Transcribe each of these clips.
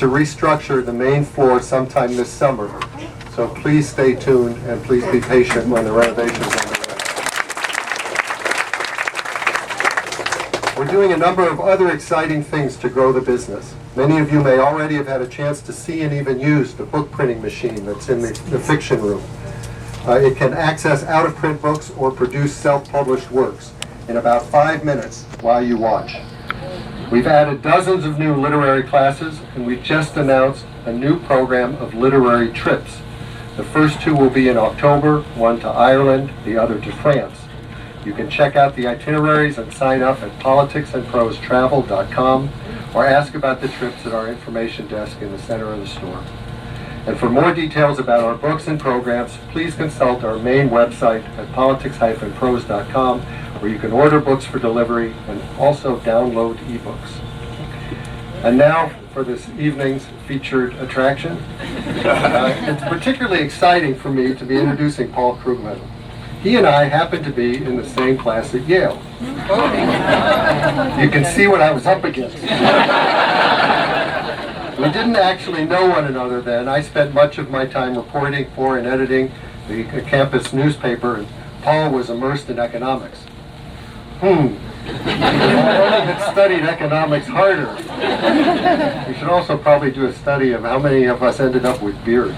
to restructure the main floor sometime this summer. So please stay tuned and please be patient when the renovations are underway. We're doing a number of other exciting things to grow the business. Many of you may already have had a chance to see and even use the book printing machine that's in the fiction room. It can access out-of-print books or produce self-published works in about 5 minutes while you watch. We've added dozens of new literary classes, and we've just announced a new program of literary trips. The first 2 will be in October, one to Ireland, the other to France. You can check out the itineraries and sign up at politicsandprostravel.com or ask about the trips at our information desk in the center of the store. And for more details about our books and programs, please consult our main website at politics-pros.com, where you can order books for delivery and also download ebooks. And now for this evening's featured attraction. It's particularly exciting for me to be introducing Paul Krugman. He and I happen to be in the same class at Yale. You can see what I was up against. We didn't actually know one another then. I spent much of my time reporting for and editing the campus newspaper, and Paul was immersed in economics. If I only had studied economics harder. We should also probably do a study of how many of us ended up with beards.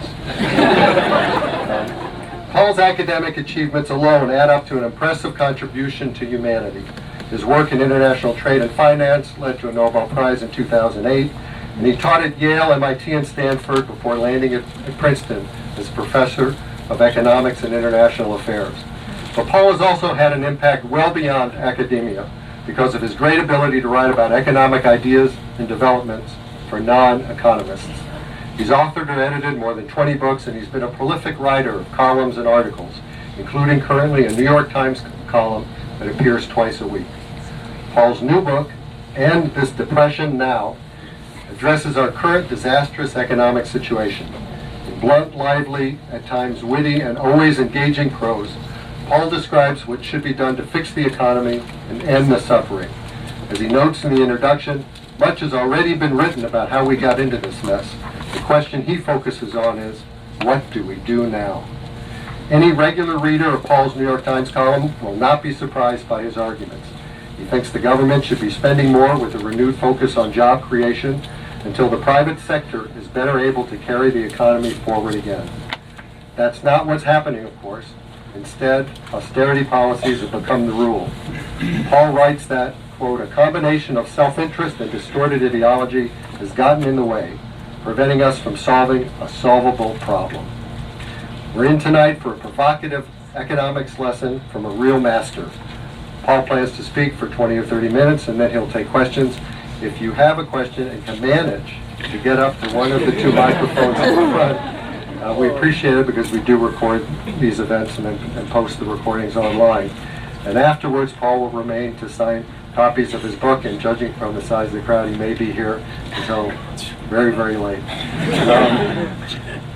Paul's academic achievements alone add up to an impressive contribution to humanity. His work in international trade and finance led to a Nobel Prize in 2008, and he taught at Yale, MIT, and Stanford before landing at Princeton as professor of economics and international affairs. But Paul has also had an impact well beyond academia because of his great ability to write about economic ideas and developments for non-economists. He's authored and edited more than 20 books, and he's been a prolific writer of columns and articles, including currently a New York Times column that appears twice a week. Paul's new book, And This Depression Now, addresses our current disastrous economic situation. In blunt, lively, at times witty, and always engaging prose, Paul describes what should be done to fix the economy and end the suffering. As he notes in the introduction, much has already been written about how we got into this mess. The question he focuses on is, what do we do now? Any regular reader of Paul's New York Times column will not be surprised by his arguments. He thinks the government should be spending more with a renewed focus on job creation until the private sector is better able to carry the economy forward again. That's not what's happening, of course. Instead, austerity policies have become the rule. Paul writes that, quote, a combination of self-interest and distorted ideology has gotten in the way, preventing us from solving a solvable problem. We're in tonight for a provocative economics lesson from a real master. Paul plans to speak for 20 or 30 minutes, and then he'll take questions. If you have a question and can manage to get up to one of the 2 microphones in the front, we appreciate it because we do record these events and post the recordings online. And afterwards, Paul will remain to sign copies of his book, and judging from the size of the crowd, he may be here until very, very late.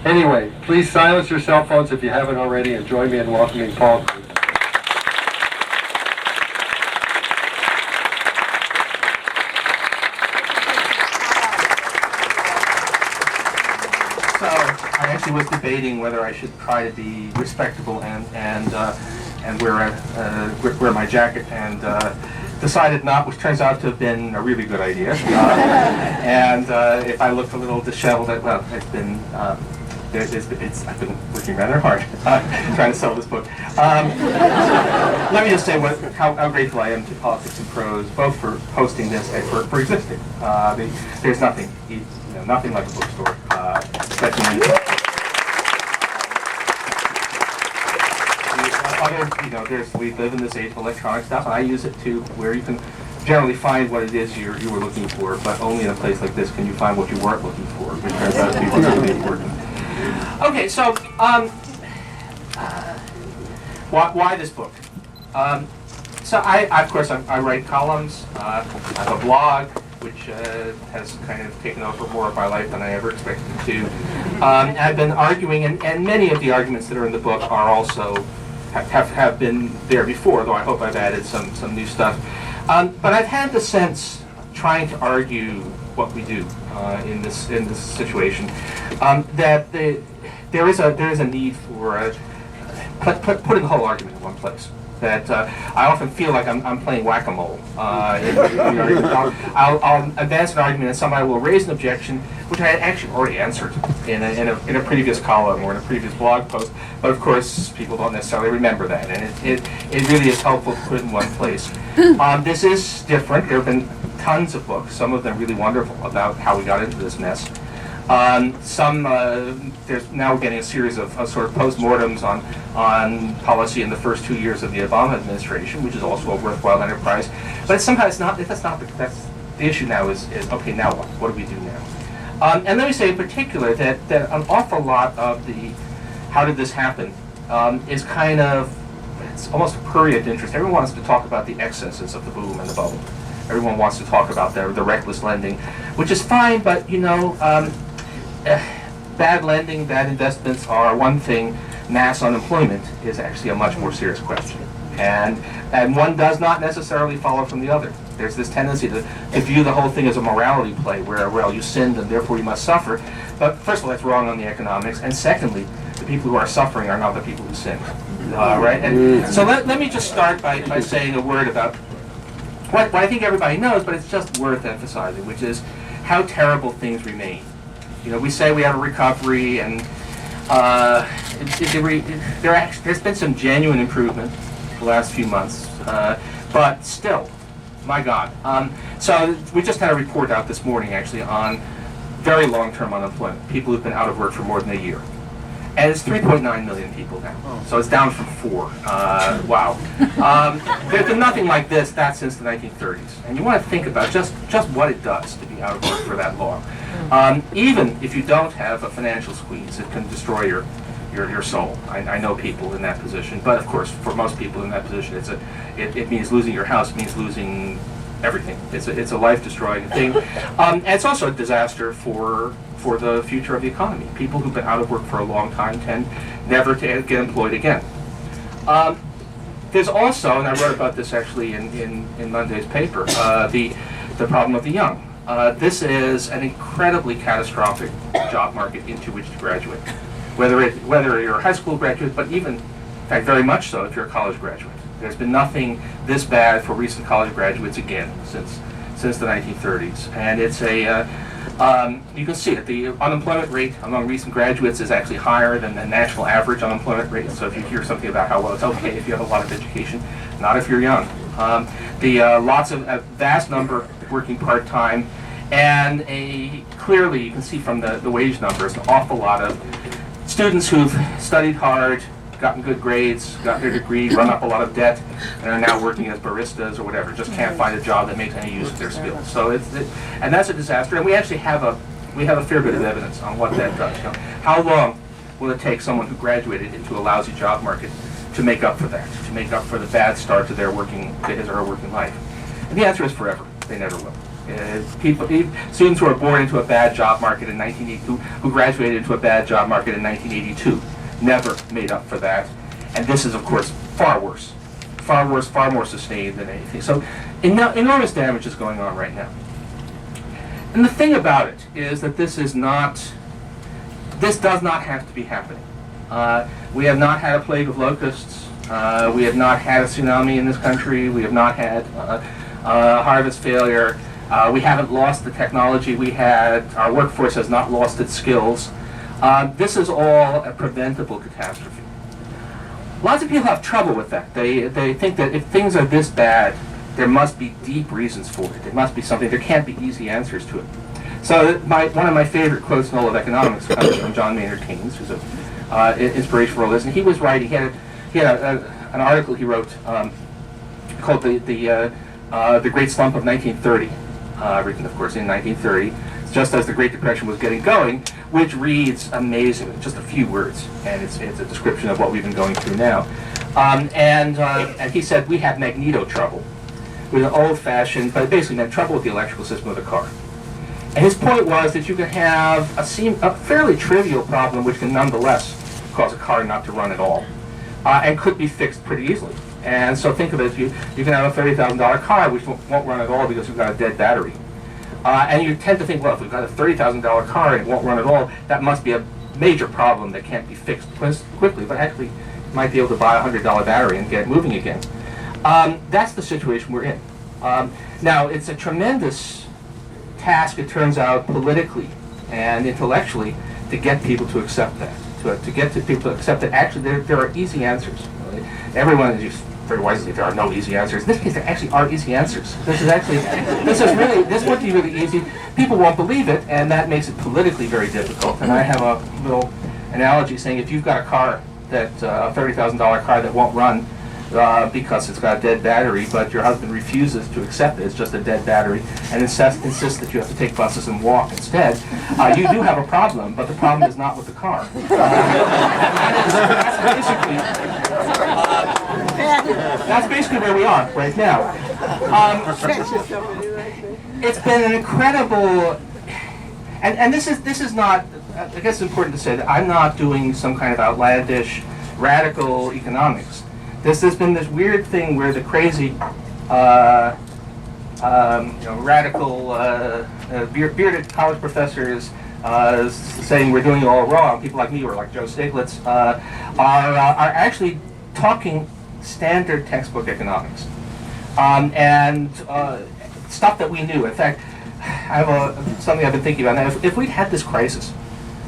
Anyway, please silence your cell phones if you haven't already, and join me in welcoming Paul. I actually was debating whether I should try to be respectable and wear my jacket, and decided not, which turns out to have been a really good idea. And if I look a little disheveled, well, I've been working rather hard trying to sell this book. Let me just say how grateful I am to Politics and Prose, both for hosting this and for existing. There's nothing, nothing like a bookstore, especially in we live in this age of electronic stuff, and I use it to where you can generally find what it is you were looking for, but only in a place like this can you find what you weren't looking for, which turns out to be really important. Okay, so why this book? So I of course I write columns. I have a blog which has kind of taken over more of my life than I ever expected it to. I've been arguing, and many of the arguments that are in the book are also have been there before, though I hope I've added some new stuff. But I've had the sense, trying to argue what we do in this situation. That there is a need for putting the whole argument in one place. That I often feel like I'm playing whack-a-mole. I'll advance an argument and somebody will raise an objection, which I had actually already answered in a previous column or in a previous blog post. But of course, people don't necessarily remember that, and it really is helpful to put it in one place. This is different. There have been tons of books, some of them really wonderful, about how we got into this mess. There's now getting a series of sort of postmortems on policy in the first 2 years of the Obama administration, which is also a worthwhile enterprise. But that's not the issue now is okay, now what? What do we do now? And let me say in particular that an awful lot of the how did this happen is kind of, it's almost a prurient interest. Everyone wants to talk about the excesses of the boom and the bubble. Everyone wants to talk about the reckless lending, which is fine, but bad lending, bad investments are one thing. Mass unemployment is actually a much more serious question. And one does not necessarily follow from the other. There's this tendency to view the whole thing as a morality play where, well, you sinned and therefore you must suffer. But first of all, that's wrong on the economics. And secondly, the people who are suffering are not the people who sinned. Right? And so let me just start by saying a word about what I think everybody knows, but it's just worth emphasizing, which is how terrible things remain. We say we have a recovery, and there's been some genuine improvement the last few months, but still, my God. So we just had a report out this morning, actually, on very long-term unemployment, people who've been out of work for more than a year. And it's 3.9 million people now, so it's down from 4. Wow. There's been nothing like that since the 1930s. And you want to think about just what it does to be out of work for that long. Even if you don't have a financial squeeze, it can destroy your soul. I know people in that position, but of course, for most people in that position, it means losing your house, it means losing everything. It's a life-destroying thing. And it's also a disaster for the future of the economy. People who've been out of work for a long time tend never to get employed again. There's also, and I wrote about this actually in Monday's paper, the problem of the young. This is an incredibly catastrophic job market into which to graduate. Whether you're a high school graduate, but even, in fact, very much so if you're a college graduate. There's been nothing this bad for recent college graduates again since the 1930s, and it's you can see it. The unemployment rate among recent graduates is actually higher than the national average unemployment rate. So if you hear something about how well it's okay if you have a lot of education, not if you're young. A vast number working part-time, and clearly you can see from the wage numbers an awful lot of students who've studied hard, gotten good grades, got their degree, run up a lot of debt, and are now working as baristas or whatever. Just can't find a job that makes any use of their skills. So and that's a disaster. And we actually have a fair bit of evidence on what that does. How long will it take someone who graduated into a lousy job market to make up for that, to make up for the bad start to his or her working life? And the answer is forever. They never will. Students who are born into a bad job market in 1982, who graduated into a bad job market in 1982, never made up for that. And this is, of course, far worse, far more sustained than anything. So enormous damage is going on right now. And the thing about it is that this does not have to be happening. We have not had a plague of locusts. We have not had a tsunami in this country. We have not had harvest failure. We haven't lost the technology we had. Our workforce has not lost its skills. This is all a preventable catastrophe. Lots of people have trouble with that. They think that if things are this bad, there must be deep reasons for it. There must be something. There can't be easy answers to it. So one of my favorite quotes in all of economics comes from John Maynard Keynes, who's an inspiration for all this. And he was writing. He had an article he wrote called the Great Slump of 1930, written, of course, in 1930. Just as the Great Depression was getting going, which reads amazingly, just a few words, and it's a description of what we've been going through now. And he said we had magneto trouble, with an old-fashioned, but it basically meant trouble with the electrical system of the car. And his point was that you can have a fairly trivial problem, which can nonetheless cause a car not to run at all, and could be fixed pretty easily. And so think of it, you can have a $30,000 car which won't run at all because you've got a dead battery. And you tend to think, well, if we've got a $30,000 car and it won't run at all, that must be a major problem that can't be fixed quickly, but actually you might be able to buy a $100 battery and get it moving again. That's the situation we're in. Now, it's a tremendous task, it turns out, politically and intellectually, to get people to accept that. To get people to accept that actually there are easy answers. Everyone is used very wisely, there are no easy answers. In this case, there actually are easy answers. This would be really easy. People won't believe it, and that makes it politically very difficult. And I have a little analogy saying if you've got a car, a $30,000 car that won't run because it's got a dead battery, but your husband refuses to accept it, it's just a dead battery, and insists that you have to take buses and walk instead, you do have a problem, but the problem is not with the car. That's basically where we are right now. It's been an incredible, and this is not, I guess it's important to say that I'm not doing some kind of outlandish, radical economics. There's been this weird thing where the crazy, radical, bearded college professors saying we're doing it all wrong, people like me or like Joe Stiglitz, are actually talking standard textbook economics. And stuff that we knew. In fact, I have something I've been thinking about. Now, if we'd had this crisis,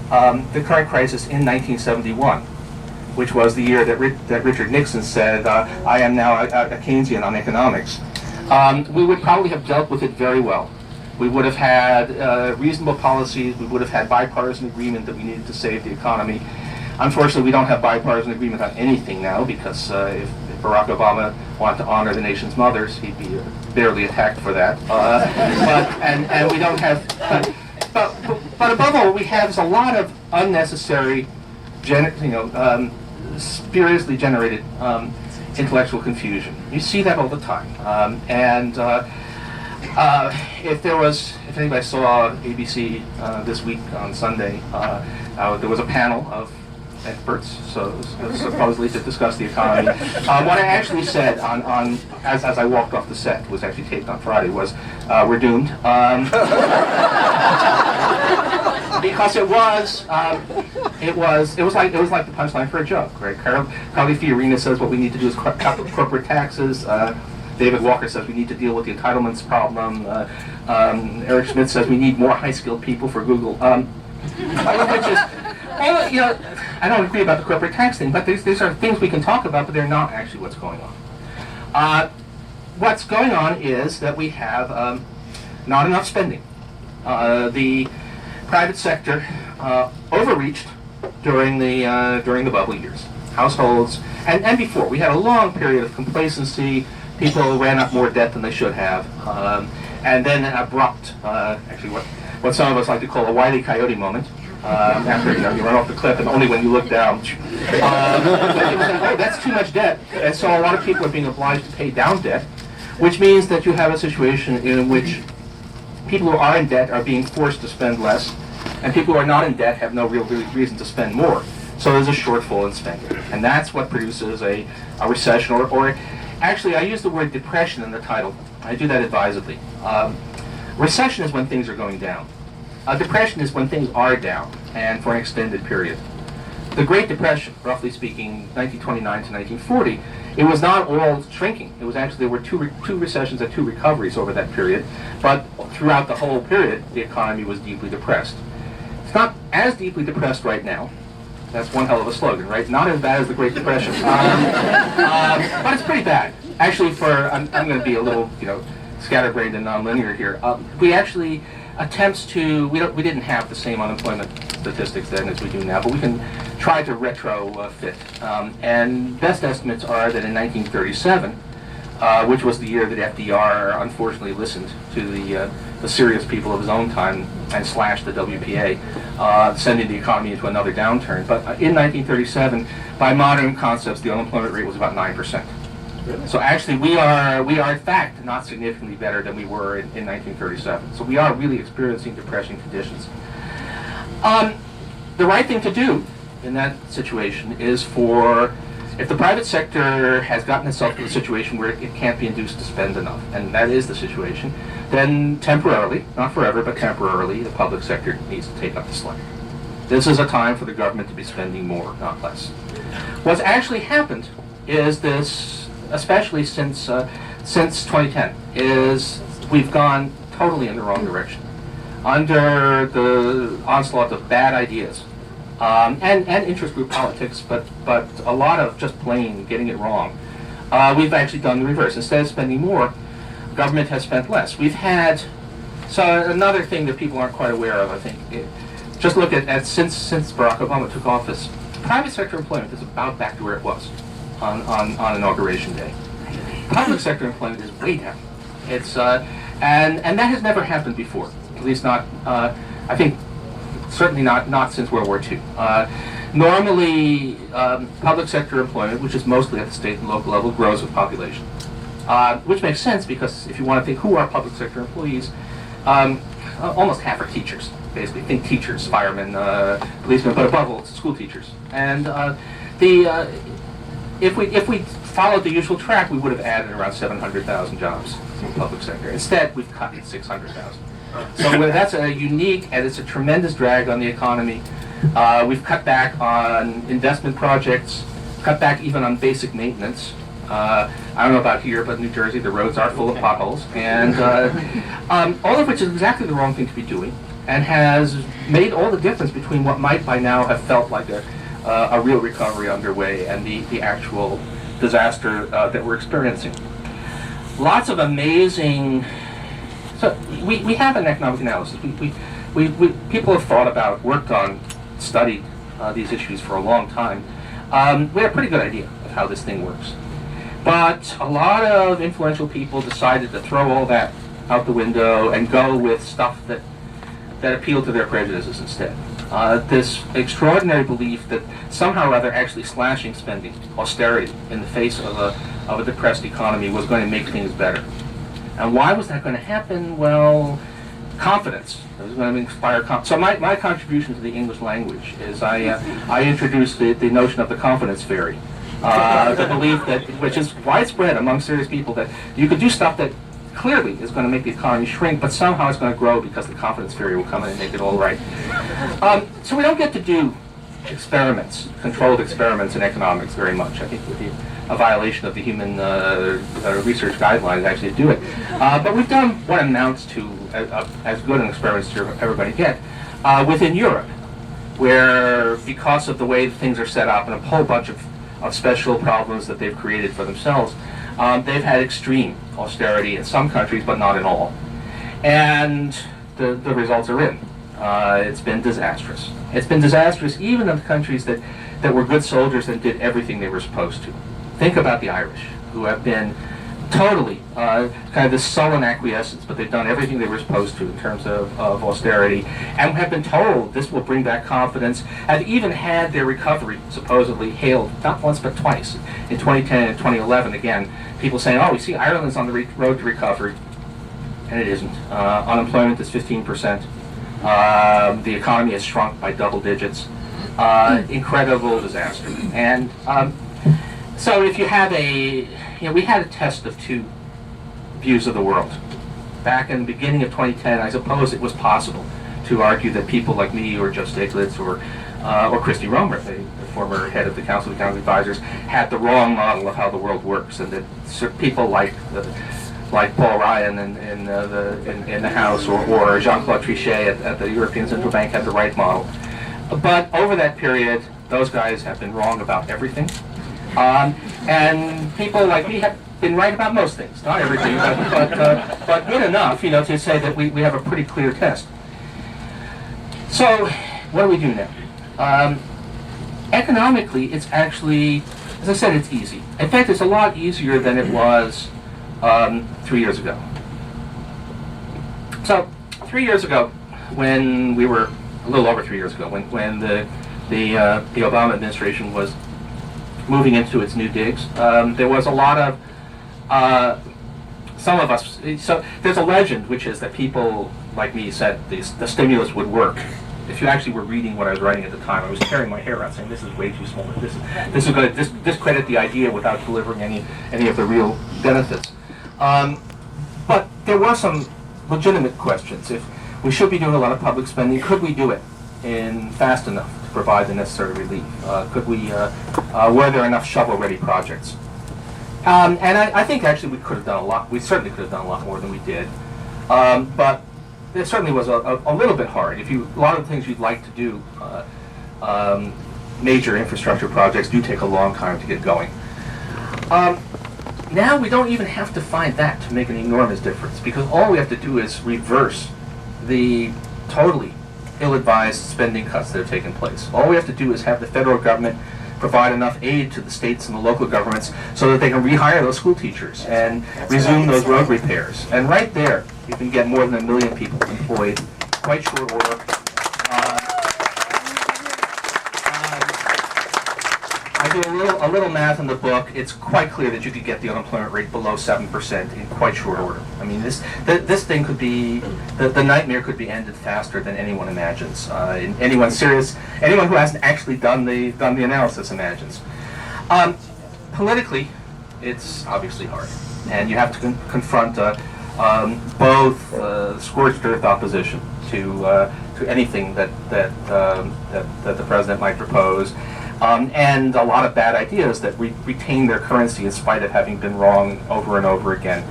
the current crisis in 1971, which was the year that Richard Nixon said, I am now a Keynesian on economics, we would probably have dealt with it very well. We would have had reasonable policies, we would have had bipartisan agreement that we needed to save the economy. Unfortunately, we don't have bipartisan agreement on anything now, because if Barack Obama wanted to honor the nation's mothers, he'd be barely attacked for that. And we don't have, but above all, what we have is a lot of unnecessary, spuriously generated intellectual confusion. You see that all the time. If anybody saw ABC this week on Sunday, there was a panel of experts, supposedly to discuss the economy. What I actually said as I walked off the set, was actually taped on Friday, was we're doomed. Because it was like the punchline for a joke, right? Carly Fiorina says what we need to do is cut corporate taxes. David Walker says we need to deal with the entitlements problem. Eric Schmidt says we need more high-skilled people for Google. I don't agree about the corporate tax thing, but these are things we can talk about, but they're not actually what's going on. What's going on is that we have not enough spending. The private sector overreached during the bubble years. Households, and before, we had a long period of complacency. People ran up more debt than they should have. And then an abrupt, actually what some of us like to call a Wile E. Coyote moment. After you run off the cliff, and only when you look down, it was like, oh, that's too much debt, and so a lot of people are being obliged to pay down debt, which means that you have a situation in which people who are in debt are being forced to spend less, and people who are not in debt have no real reason to spend more. So there's a shortfall in spending, and that's what produces a recession, or actually, I use the word depression in the title. I do that advisedly. Recession is when things are going down. Depression is when things are down, and for an extended period. The Great Depression, roughly speaking, 1929 to 1940, it was not all shrinking. It was actually, there were two recessions and two recoveries over that period, but throughout the whole period, the economy was deeply depressed. It's not as deeply depressed right now. That's one hell of a slogan, right? Not as bad as the Great Depression, but it's pretty bad. Actually, I'm going to be a little, scatterbrained and nonlinear here. We actually we didn't have the same unemployment statistics then as we do now, but we can try to retrofit. And best estimates are that in 1937, which was the year that FDR unfortunately listened to the serious people of his own time and slashed the WPA, sending the economy into another downturn. But in 1937, by modern concepts, the unemployment rate was about 9%. So actually, we are in fact not significantly better than we were in 1937. So we are really experiencing depression conditions. The right thing to do in that situation is for If the private sector has gotten itself to a situation where it can't be induced to spend enough, and that is the situation, then temporarily, not forever, but temporarily, the public sector needs to take up the slack. This is a time for the government to be spending more, not less. What's actually happened is this, especially since 2010, is we've gone totally in the wrong direction. Under the onslaught of bad ideas, and interest group politics, but a lot of just plain getting it wrong. We've actually done the reverse. Instead of spending more, government has spent less. We've had, so another thing that people aren't quite aware of, I think, just look at since Barack Obama took office, private sector employment is about back to where it was on Inauguration Day. Public sector employment is way down. It's, and that has never happened before, at least not, I think, certainly not since World War II. Normally, public sector employment, which is mostly at the state and local level, grows with population. Which makes sense because if you want to think who are public sector employees, almost half are teachers, basically. Think teachers, firemen, policemen, but above all, school teachers. And if we followed the usual track, we would have added around 700,000 jobs in the public sector. Instead, we've cut 600,000. So that's a unique, and it's a tremendous drag on the economy. We've cut back on investment projects, cut back even on basic maintenance. I don't know about here, but in New Jersey, the roads are full of potholes, and all of which is exactly the wrong thing to be doing, and has made all the difference between what might by now have felt like a real recovery underway and the actual disaster that we're experiencing. Lots of amazing. So we have an economic analysis. People have thought about, worked on, studied these issues for a long time. We have a pretty good idea of how this thing works. But a lot of influential people decided to throw all that out the window and go with stuff that appealed to their prejudices instead. This extraordinary belief that somehow or other actually slashing spending, austerity, in the face of a depressed economy was going to make things better. And why was that going to happen? Well, confidence. It was going to inspire confidence. So my contribution to the English language is I introduced the notion of the confidence fairy. The belief that, which is widespread among serious people, that you could do stuff that clearly is going to make the economy shrink, but somehow it's going to grow because the confidence fairy will come in and make it all right. So we don't get to do experiments, controlled experiments in economics very much. I think it would be a violation of the human research guidelines actually to do it. But we've done what amounts to as good an experiment as you're ever going to get within Europe, where because of the way things are set up and a whole bunch of special problems that they've created for themselves, they've had extreme austerity in some countries, but not in all. And the results are in. It's been disastrous. It's been disastrous even in the countries that were good soldiers and did everything they were supposed to. Think about the Irish, who have been totally kind of this sullen acquiescence, but they've done everything they were supposed to in terms of austerity, and have been told this will bring back confidence, have even had their recovery supposedly hailed, not once but twice, in 2010 and 2011 again, people saying, oh, we see Ireland's on the road to recovery, and it isn't. Unemployment is 15%. The economy has shrunk by double digits. Incredible disaster. And so if you have we had a test of two views of the world. Back in the beginning of 2010, I suppose it was possible to argue that people like me or Joe Stiglitz or Christy Romer, the former head of the Council of Economic Advisors, had the wrong model of how the world works, and that people like Paul Ryan in the House or Jean-Claude Trichet at the European Central Bank had the right model. But over that period, those guys have been wrong about everything. And people like me have been right about most things, not everything, but good enough, to say that we have a pretty clear test. So, what do we do now? Economically, it's actually, as I said, it's easy. In fact, it's a lot easier than it was 3 years ago. So, 3 years ago, when we were, a little over 3 years ago, when the Obama administration was moving into its new digs, there was a lot of, some of us, so there's a legend which is that people like me said the stimulus would work if you actually were reading what I was writing at the time, I was tearing my hair out, saying this is way too small. This is going to discredit the idea without delivering any of the real benefits. But there were some legitimate questions. If we should be doing a lot of public spending, could we do it in fast enough to provide the necessary relief? Were there enough shovel-ready projects? And I think actually we could have done a lot. We certainly could have done a lot more than we did. But it certainly was a little bit hard. A lot of the things you'd like to do, major infrastructure projects do take a long time to get going. Now we don't even have to find that to make an enormous difference, because all we have to do is reverse the totally ill-advised spending cuts that have taken place. All we have to do is have the federal government provide enough aid to the states and the local governments so that they can rehire those school teachers and resume those road repairs. And right there, you can get more than 1 million people employed, quite short order. I do a little math in the book. It's quite clear that you could get the unemployment rate below 7% in quite short order. I mean, this thing could be, the nightmare could be ended faster than anyone imagines. Anyone who hasn't actually done the analysis imagines. Politically, it's obviously hard, and you have to confront both scorched earth opposition to anything that the president might propose. And a lot of bad ideas that retain their currency in spite of having been wrong over and over again.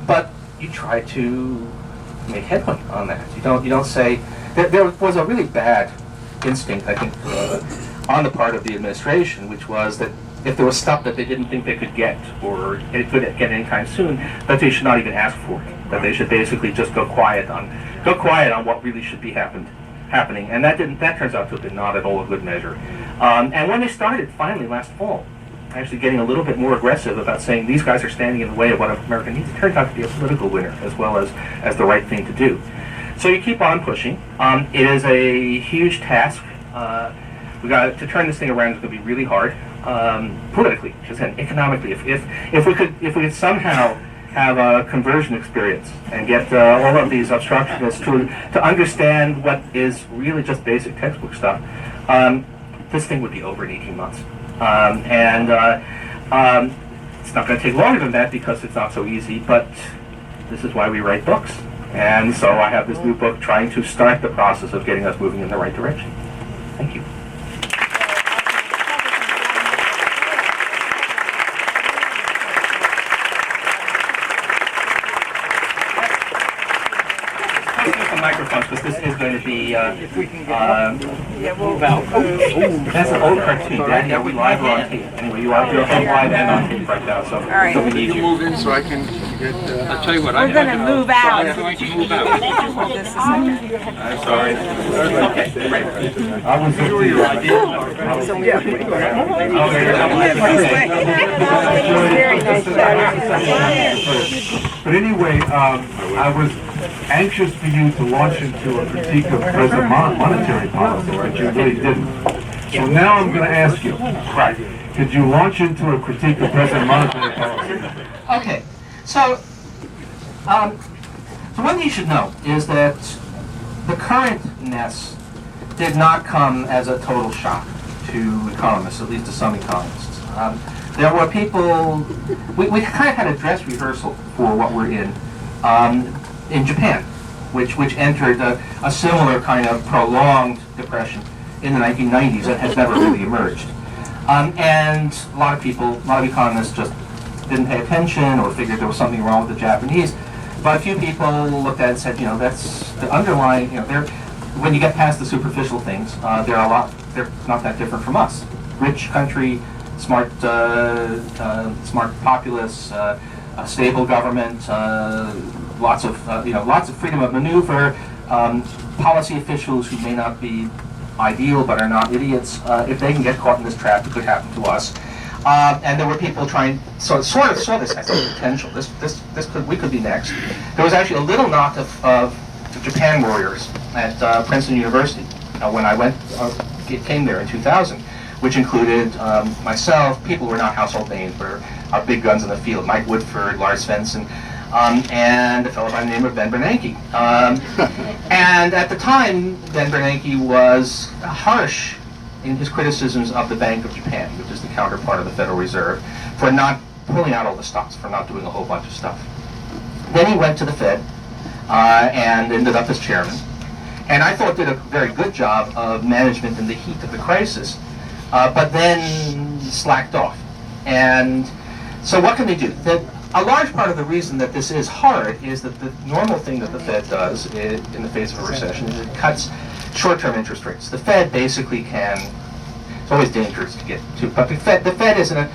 But you try to make headway on that. You don't say there was a really bad instinct, I think, on the part of the administration, which was that if there was stuff that they didn't think they could get or it could get anytime soon, that they should not even ask for it. That they should basically just go quiet on what really should be happening. And that turns out to have been not at all a good measure. And when they started finally last fall, actually getting a little bit more aggressive about saying these guys are standing in the way of what America needs, it turned out to be a political winner as well as the right thing to do. So you keep on pushing. It is a huge task. We got to turn this thing around. It's going to be really hard politically, and economically. If we could somehow have a conversion experience and get all of these obstructionists to understand what is really just basic textbook stuff, this thing would be over in 18 months. It's not going to take longer than that because it's not so easy, but this is why we write books. And so I have this new book trying to start the process of getting us moving in the right direction. Thank you. Microphones, because this is going to be that's an old cartoon. Daddy, are we live or on tape? Anyway, you're on live and on tape right now, so, right. So we need you. Move in so I can get. I'll tell you what. We're going to move out. So I can move out. Hold this a second. I'm sorry. Okay, great. I was Sure, your idea. Very nice. But anyway, I was anxious for you to launch into a critique of present monetary policy, but you really didn't. So now I'm going to ask you, right, could you launch into a critique of present monetary policy? Okay, so the one thing you should know is that the current mess did not come as a total shock to economists, at least to some economists. There were people, we kind of had a dress rehearsal for what we're in Japan, which entered a similar kind of prolonged depression in the 1990s that has never really emerged. And a lot of economists just didn't pay attention or figured there was something wrong with the Japanese. But a few people looked at it and said, that's the underlying, when you get past the superficial things, they're not that different from us. Rich country, smart populace, a stable government, lots of freedom of maneuver, policy officials who may not be ideal but are not idiots. If they can get caught in this trap, it could happen to us. And there were people trying, sort of saw this as a potential. We could be next. There was actually a little knot of Japan warriors at Princeton University when I came there in 2000, which included myself, people who were not household names, but are big guns in the field, Mike Woodford, Lars Svensson. and a fellow by the name of Ben Bernanke. And at the time, Ben Bernanke was harsh in his criticisms of the Bank of Japan, which is the counterpart of the Federal Reserve, for not pulling out all the stops, for not doing a whole bunch of stuff. Then he went to the Fed and ended up as chairman. And I thought did a very good job of management in the heat of the crisis, but then slacked off. And so what can they do? A large part of the reason that this is hard is that the normal thing that the Fed does in the face of a recession is it cuts short-term interest rates. The Fed basically it's always dangerous to get to, but the Fed isn't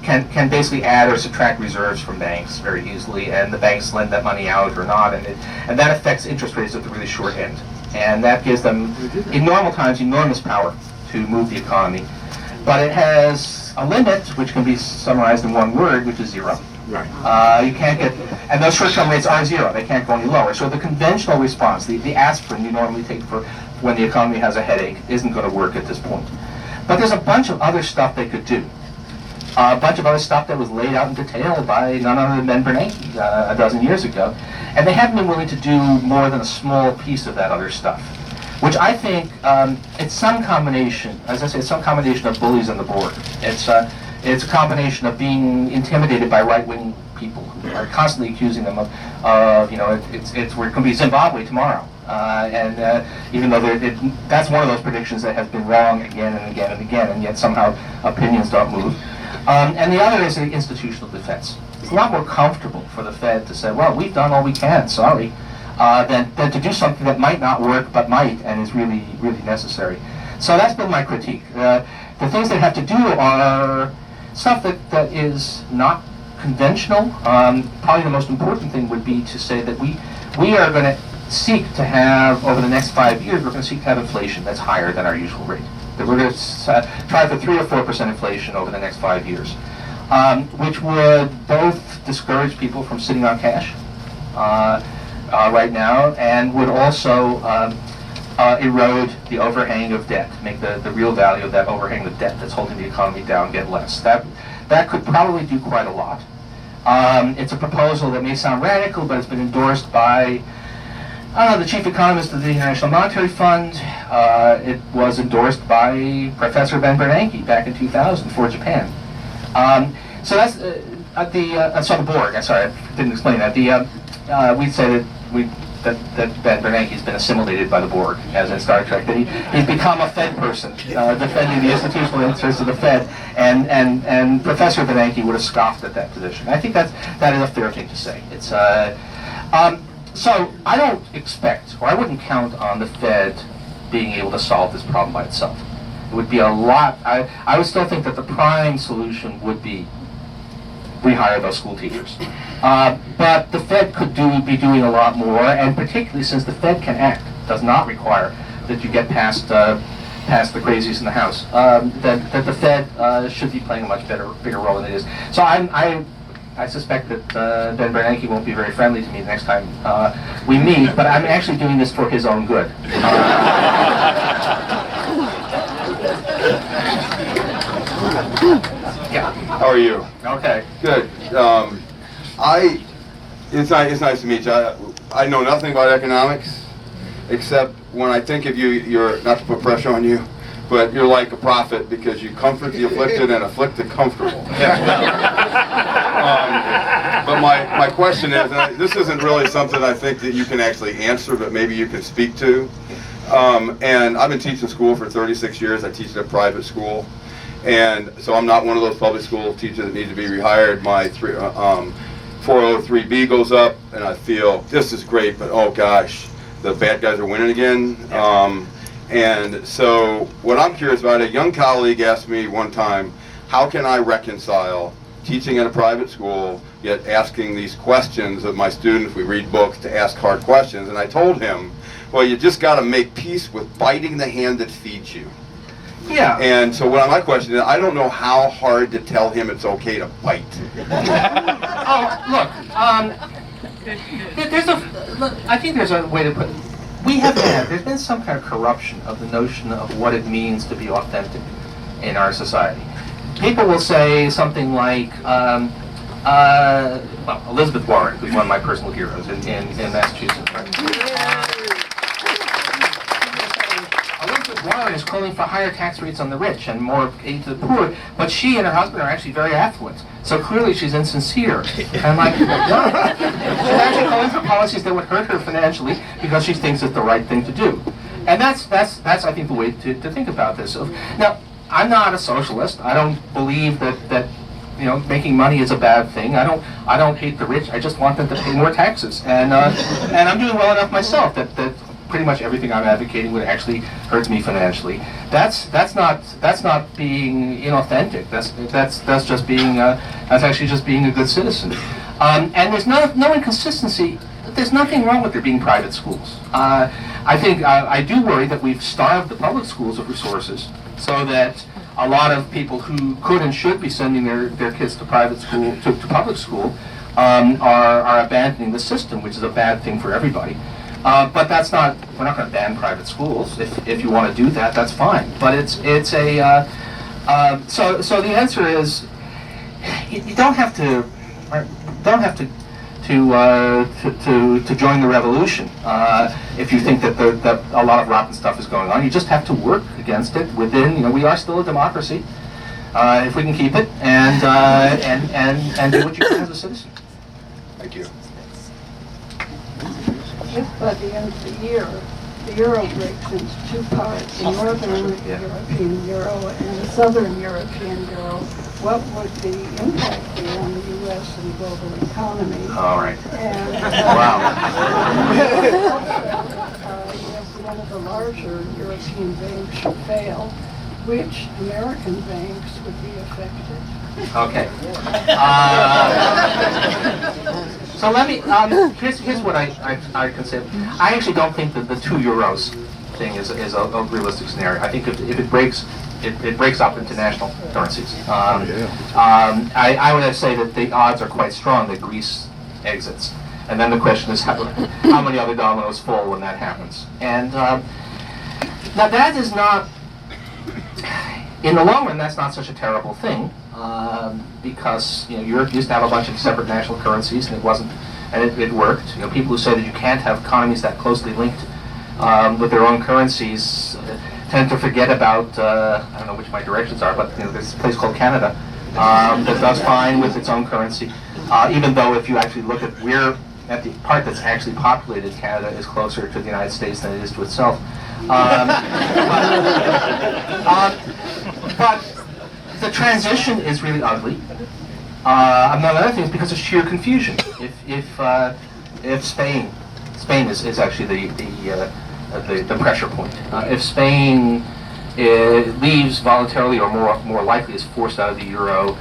can basically add or subtract reserves from banks very easily, and the banks lend that money out or not, and that affects interest rates at the really short end. And that gives them, in normal times, enormous power to move the economy. But it has a limit, which can be summarized in one word, which is zero. Right. You can't get, and those short-term rates are zero. They can't go any lower. So the conventional response, the aspirin you normally take for when the economy has a headache, isn't going to work at this point. But there's a bunch of other stuff they could do. A bunch of other stuff that was laid out in detail by none other than Ben Bernanke a dozen years ago. And they haven't been willing to do more than a small piece of that other stuff, which I think it's some combination, as I say, it's some combination of bullies on the board. It's a combination of being intimidated by right-wing people who are constantly accusing them of it could be Zimbabwe tomorrow. Even though that's one of those predictions that has been wrong again and again and again, and yet somehow opinions don't move. And the other is the institutional defense. It's a lot more comfortable for the Fed to say, well, we've done all we can, sorry, than to do something that might not work but might and is really, really necessary. So that's been my critique. The things they have to do are stuff that is not conventional. Probably the most important thing would be to say that we are going to seek to have, over the next 5 years, we're going to seek to have inflation that's higher than our usual rate. That we're going to try for 3 or 4% inflation over the next 5 years, which would both discourage people from sitting on cash right now, and would also erode the overhang of debt, make the real value of that overhang of debt that's holding the economy down get less. That could probably do quite a lot. It's a proposal that may sound radical, but it's been endorsed by the chief economist of the International Monetary Fund. It was endorsed by Professor Ben Bernanke back in 2000 for Japan. So that's the board. I'm sorry, I didn't explain that. We'd say that Ben Bernanke has been assimilated by the Borg, as in Star Trek, that he's become a Fed person, defending the institutional interests of the Fed, and Professor Bernanke would have scoffed at that position. I think that is a fair thing to say. It's so I don't expect, or I wouldn't count on the Fed being able to solve this problem by itself. It would be a lot. I would still think that the prime solution would be rehire those school teachers. But the Fed could be doing a lot more, and particularly since the Fed can act, does not require that you get past the crazies in the House, that the Fed should be playing a much bigger role than it is. So I suspect that Ben Bernanke won't be very friendly to me the next time we meet, but I'm actually doing this for his own good. Yeah. How are you? Okay. Good. It's nice to meet you. I know nothing about economics, except when I think of you, you're, not to put pressure on you, but you're like a prophet because you comfort the afflicted and afflict the comfortable. But my question is, and this isn't really something I think that you can actually answer, but maybe you can speak to. And I've been teaching school for 36 years. I teach at a private school. And so I'm not one of those public school teachers that need to be rehired. My 403B goes up, and I feel this is great, but oh gosh, the bad guys are winning again. And so what I'm curious about, a young colleague asked me one time, how can I reconcile teaching at a private school, yet asking these questions of my students, we read books, to ask hard questions. And I told him, well, you just got to make peace with biting the hand that feeds you. Yeah. And so my question is, I don't know how hard to tell him it's okay to bite. I think there's a way to put it. There's been some kind of corruption of the notion of what it means to be authentic in our society. People will say something like, Well, Elizabeth Warren, who's one of my personal heroes in Massachusetts. Elizabeth Warren is calling for higher tax rates on the rich and more aid to the poor, but she and her husband are actually very affluent. So clearly she's insincere. And like, she's actually calling for policies that would hurt her financially because she thinks it's the right thing to do. And that's I think, the way to think about this. So, now, I'm not a socialist. I don't believe that making money is a bad thing. I don't hate the rich. I just want them to pay more taxes. And I'm doing well enough myself that pretty much everything I'm advocating would actually hurt me financially. That's not being inauthentic. That's just being that's actually just being a good citizen. And there's no inconsistency. There's nothing wrong with there being private schools. I think I do worry that we've starved the public schools of resources, so that a lot of people who could and should be sending their kids to private school to public school are abandoning the system, which is a bad thing for everybody. But that's not. We're not going to ban private schools. If you want to do that, that's fine. But it's a so the answer is you don't have to join the revolution if you think that a lot of rotten stuff is going on. You just have to work against it within. We are still a democracy if we can keep it, and do what you can as a citizen. Thank you. If by the end of the year, the euro breaks into two parts, the northern European euro and the southern European euro, what would the impact be on the U.S. and global economy? All right. And if one of the larger European banks should fail, which American banks would be affected? Okay. So let me. Here's what I can say. I actually don't think that the 2 euros thing is a realistic scenario. I think if it breaks, it breaks up into national currencies. I would say that the odds are quite strong that Greece exits, and then the question is how many other dominoes fall when that happens. And now that is not. In the long run, that's not such a terrible thing, because Europe used to have a bunch of separate national currencies, and it wasn't, and it worked. People who say that you can't have economies that closely linked with their own currencies tend to forget about I don't know which my directions are, but there's a place called Canada that does fine with its own currency, even though if you actually look at at the part that's actually populated, Canada is closer to the United States than it is to itself. But the transition is really ugly. Among other things, because of sheer confusion. If Spain is actually the pressure point. If Spain leaves voluntarily, or more likely is forced out of the euro,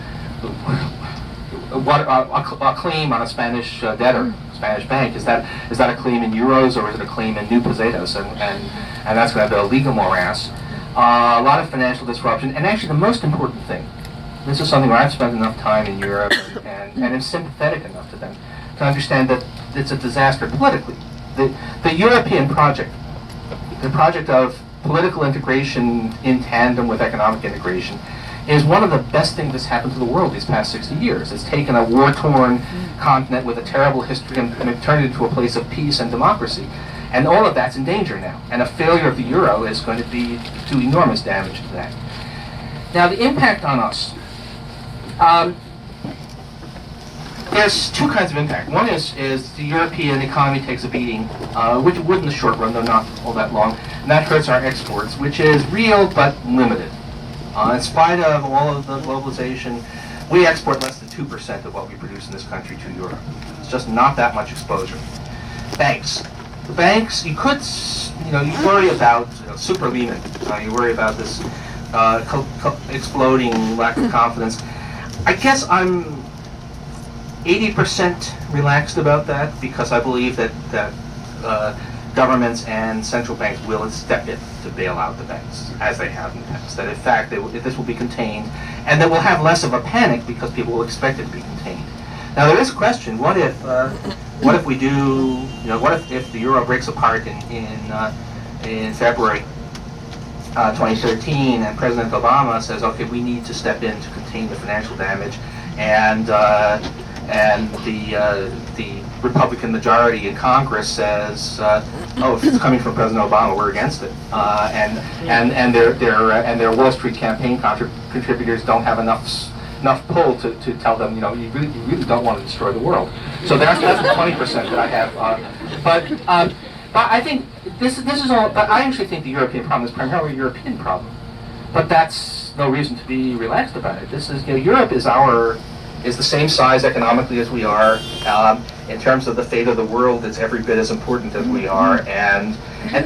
what a claim on a Spanish debtor, Spanish bank, is that a claim in euros or is it a claim in new pesetas? And that's going to be a legal morass. A lot of financial disruption, and actually the most important thing, this is something where I've spent enough time in Europe and am sympathetic enough to them to understand that it's a disaster politically. The European project, the project of political integration in tandem with economic integration, is one of the best things that's happened to the world these past 60 years. It's taken a war-torn continent with a terrible history and turned it into a place of peace and democracy. And all of that's in danger now. And a failure of the euro is going to do enormous damage to that. Now, the impact on us. There's two kinds of impact. One is the European economy takes a beating, which it would in the short run, though not all that long. And that hurts our exports, which is real but limited. In spite of all of the globalization, we export less than 2% of what we produce in this country to Europe. It's just not that much exposure. Banks. The banks, you worry about super Lehman. You worry about this exploding lack of confidence. I guess I'm 80% relaxed about that because I believe that governments and central banks will step in to bail out the banks, as they have in the past. That in fact, this will be contained, and that we'll have less of a panic because people will expect it to be contained. Now there is a question: what if we do? What if the euro breaks apart in February 2013, and President Obama says, "Okay, we need to step in to contain the financial damage," and and the Republican majority in Congress says, "Oh, if it's coming from President Obama, we're against it," and their Wall Street campaign contributors don't have enough pull to tell them, you know, you really don't want to destroy the world. So that's the 20% that I have. But I think this is all. But I actually think the European problem is primarily a European problem. But that's no reason to be relaxed about it. This is, you know, Europe is the same size economically as we are. In terms of the fate of the world, it's every bit as important as we are, and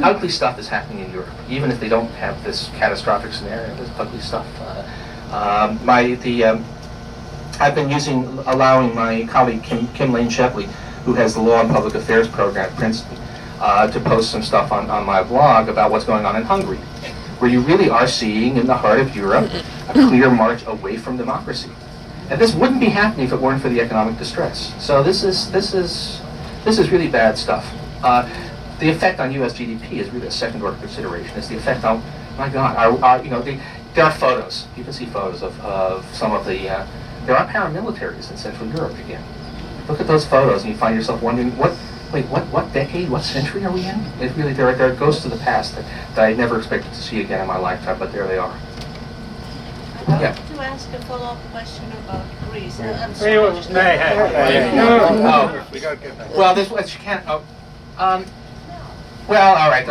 ugly stuff is happening in Europe. Even if they don't have this catastrophic scenario, there's ugly stuff. I've been allowing my colleague Kim Lane Shepley, who has the Law and Public Affairs program at Princeton, to post some stuff on my blog about what's going on in Hungary, where you really are seeing in the heart of Europe a clear march away from democracy. And this wouldn't be happening if it weren't for the economic distress. So this is really bad stuff. The effect on U.S. GDP is really a second-order consideration. It's the effect on, my God, there are photos. You can see photos of some of the. There are paramilitaries in Central Europe again. Look at those photos, and you find yourself wondering, what decade, what century are we in? It really, there are ghosts of the past that I never expected to see again in my lifetime, but there they are. I Yeah. want to ask a follow-up question about Greece. I'm Hey, sorry. Oh. We gotta get that. Well, you can't. Well, all right.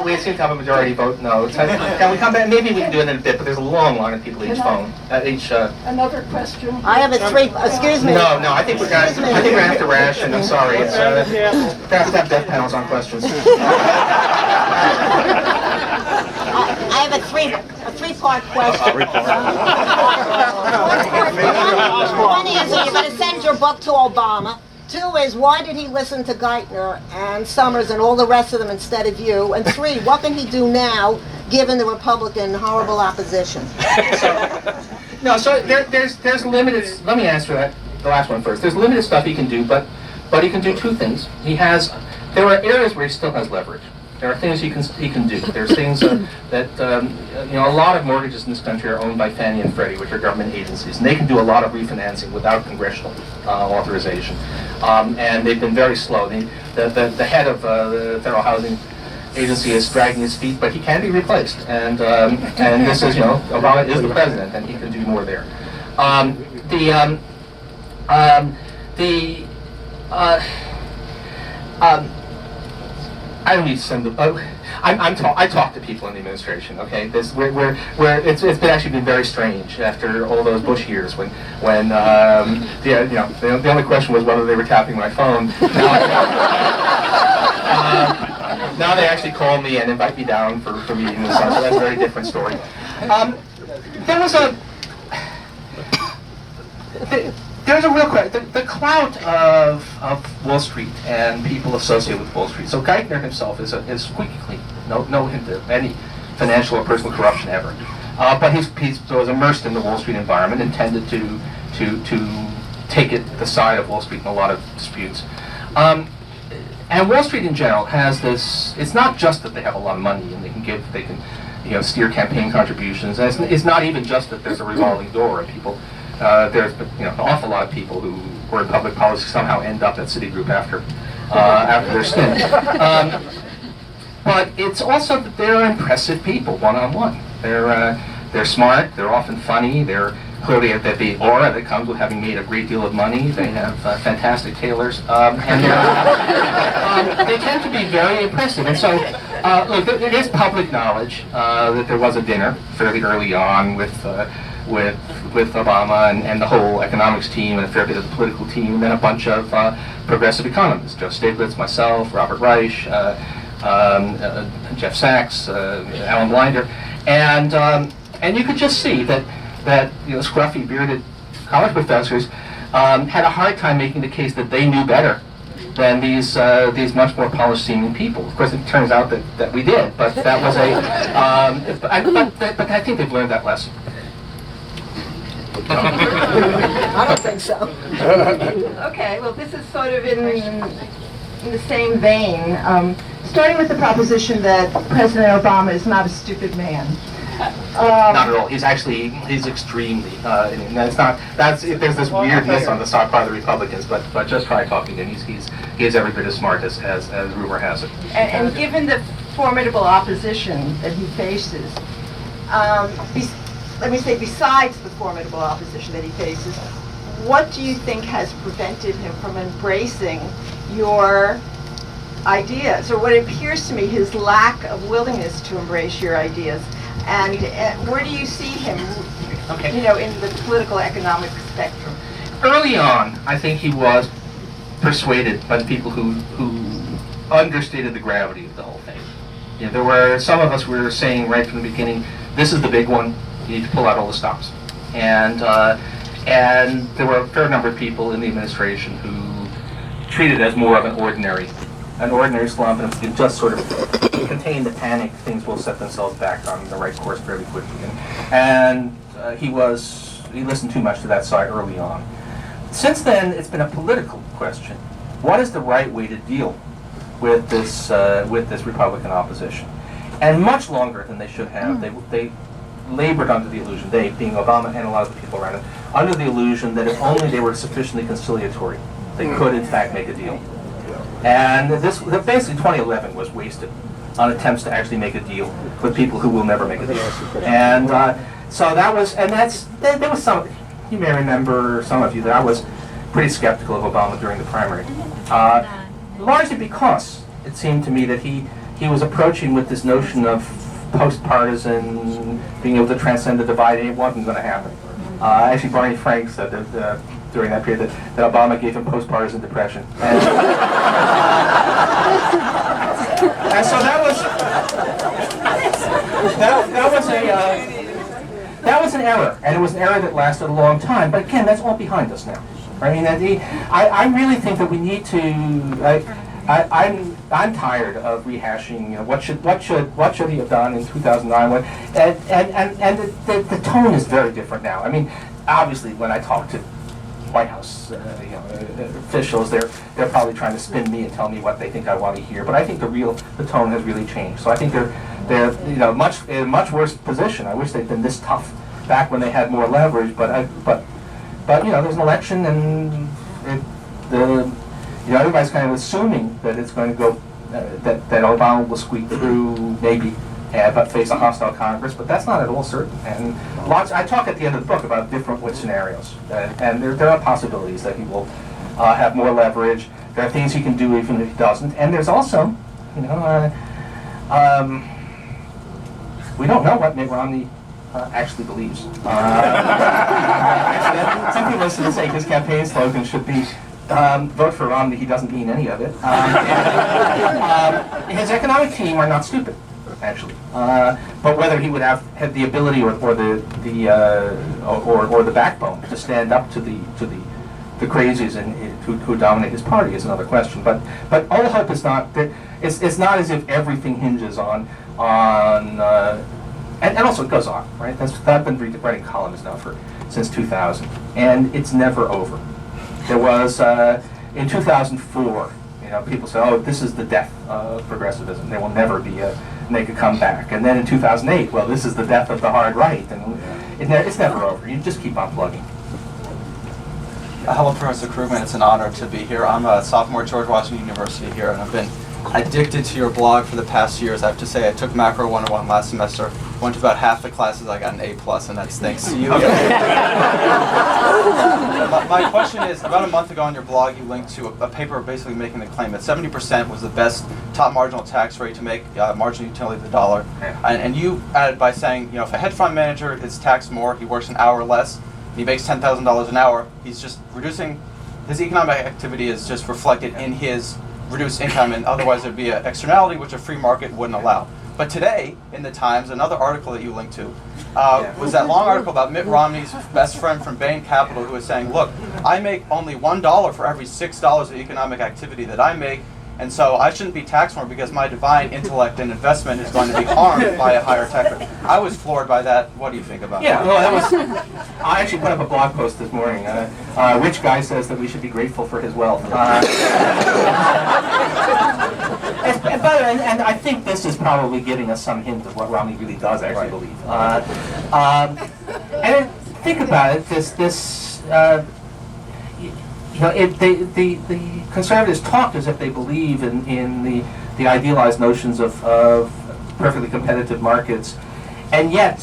We seem to have a majority vote no. Can we come back? Maybe we can do it in a bit. But there's a long line of people each phone. Another question. I have a three, excuse me. No. I think we're gonna have to ration. I'm sorry. It's we have to have death panels on questions. I have a three-part question. One answer, you're going to send your book to Obama. Two is, why did he listen to Geithner and Summers and all the rest of them instead of you? And three, what can he do now, given the Republican horrible opposition? So there's limited. Let me answer that. The last one first. There's limited stuff he can do, but he can do two things. There are areas where he still has leverage. There are things he can do. There's things that a lot of mortgages in this country are owned by Fannie and Freddie, which are government agencies, and they can do a lot of refinancing without congressional authorization. And they've been very slow. The head of the Federal Housing Agency is dragging his feet, but he can be replaced. And this is, Obama is the president, and he can do more there. I don't need to send them. I talk to people in the administration. Okay, it's been very strange after all those Bush years when the only question was whether they were tapping my phone. Now they actually call me and invite me down for meetings and stuff. So that's a very different story. There's a real question. The clout of Wall Street and people associated with Wall Street. So Geithner himself is squeaky clean. No hint of any financial or personal corruption ever. But he was immersed in the Wall Street environment and tended to take the side of Wall Street in a lot of disputes. And Wall Street in general has this. It's not just that they have a lot of money and they can steer campaign contributions. And it's not even just that there's a revolving door and people. There's an awful lot of people who were in public policy somehow end up at Citigroup after their stint. But it's also that they're impressive people one-on-one. They're smart. They're often funny. They're clearly at the aura that comes with having made a great deal of money. They have fantastic tailors, and they tend to be very impressive. And so, look, it is public knowledge that there was a dinner fairly early on with Obama and the whole economics team and a fair bit of the political team, and then a bunch of progressive economists, Joe Stiglitz, myself, Robert Reich, Jeff Sachs, Alan Blinder, and you could just see that scruffy, bearded college professors had a hard time making the case that they knew better than these much more polished-seeming people. Of course, it turns out that we did, but that was but I think they've learned that lesson. I don't think so. Okay, well, this is sort of in the same vein. starting with the proposition that President Obama is not a stupid man. Not at all. He's extremely, and there's this weirdness on the side part of the Republicans, but just try talking to him. He's every bit as smart as rumor has it. And given the formidable opposition that he faces, let me say, besides the formidable opposition that he faces, what do you think has prevented him from embracing your ideas, or what appears to me his lack of willingness to embrace your ideas? And where do you see him, Okay. in the political economic spectrum? Early on, I think he was persuaded by the people who understated the gravity of the whole thing. There were some of us who were saying right from the beginning, this is the big one. You need to pull out all the stops. And there were a fair number of people in the administration who treated it as more of an ordinary slump, and if you can just sort of contain the panic, things will set themselves back on the right course fairly quickly. And he listened too much to that side early on. Since then, it's been a political question. What is the right way to deal with this Republican opposition? And much longer than they should have. They labored under the illusion, they being Obama and a lot of the people around him, under the illusion that if only they were sufficiently conciliatory, they could in fact make a deal. And basically 2011 was wasted on attempts to actually make a deal with people who will never make a deal. And so there was some, you may remember, some of you, that I was pretty skeptical of Obama during the primary. Largely because it seemed to me that he was approaching with this notion of post-partisan, being able to transcend the divide, and it wasn't going to happen. Actually, Barney Frank said that during that period that Obama gave him post-partisan depression. And so that was an error, and it was an error that lasted a long time. But again, that's all behind us now. I mean, I really think that we need to. I'm tired of rehashing. What should he have done in 2009? And the tone is very different now. I mean, obviously, when I talk to White House officials, they're probably trying to spin me and tell me what they think I want to hear. But I think the tone has really changed. So I think they're in a much worse position. I wish they'd been this tough back when they had more leverage. But there's an election, and everybody's kind of assuming that it's going to go that Obama will squeak through maybe. But face a hostile Congress, but that's not at all certain. And I talk at the end of the book about different scenarios, and there are possibilities that he will have more leverage. There are things he can do even if he doesn't, and there's also, we don't know what Mitt Romney actually believes. Some people listen and say his campaign slogan should be vote for Romney. He doesn't mean any of it. His economic team are not stupid, actually, but whether he would have the ability or the backbone to stand up to the crazies who dominate his party is another question. But all hope is not that it's not as if everything hinges on and also it goes on, right? I've been writing columns now since 2000, and it's never over. There was in 2004. People say, "Oh, this is the death of progressivism. There will never make a comeback." And then in 2008, well, this is the death of the hard right, and it's never over. You just keep on plugging. Hello, Professor Krugman. It's an honor to be here. I'm a sophomore at George Washington University here, and I've been addicted to your blog for the past years. I have to say, I took Macro 101 last semester, went to about half the classes, I got an A+, and that's thanks to you. My question is, about a month ago on your blog, you linked to a paper basically making the claim that 70% was the best top marginal tax rate to make marginal utility of the dollar. And you added by saying, if a hedge fund manager is taxed more, he works an hour less, he makes $10,000 an hour, he's just reducing, his economic activity is just reflected in his reduced income, and otherwise there'd be an externality which a free market wouldn't allow. But today, in the Times, another article that you linked to was that long article about Mitt Romney's best friend from Bain Capital, who was saying, look, I make only $1 for every $6 of economic activity that I make, and so I shouldn't be taxed more because my divine intellect and investment is going to be harmed by a higher tax rate. I was floored by that. What do you think about that? Well, I actually put up a blog post this morning. Rich guy says that we should be grateful for his wealth. and I think this is probably giving us some hint of what Romney really does actually believe. And think about it. The conservatives talk as if they believe in the idealized notions of perfectly competitive markets, and yet,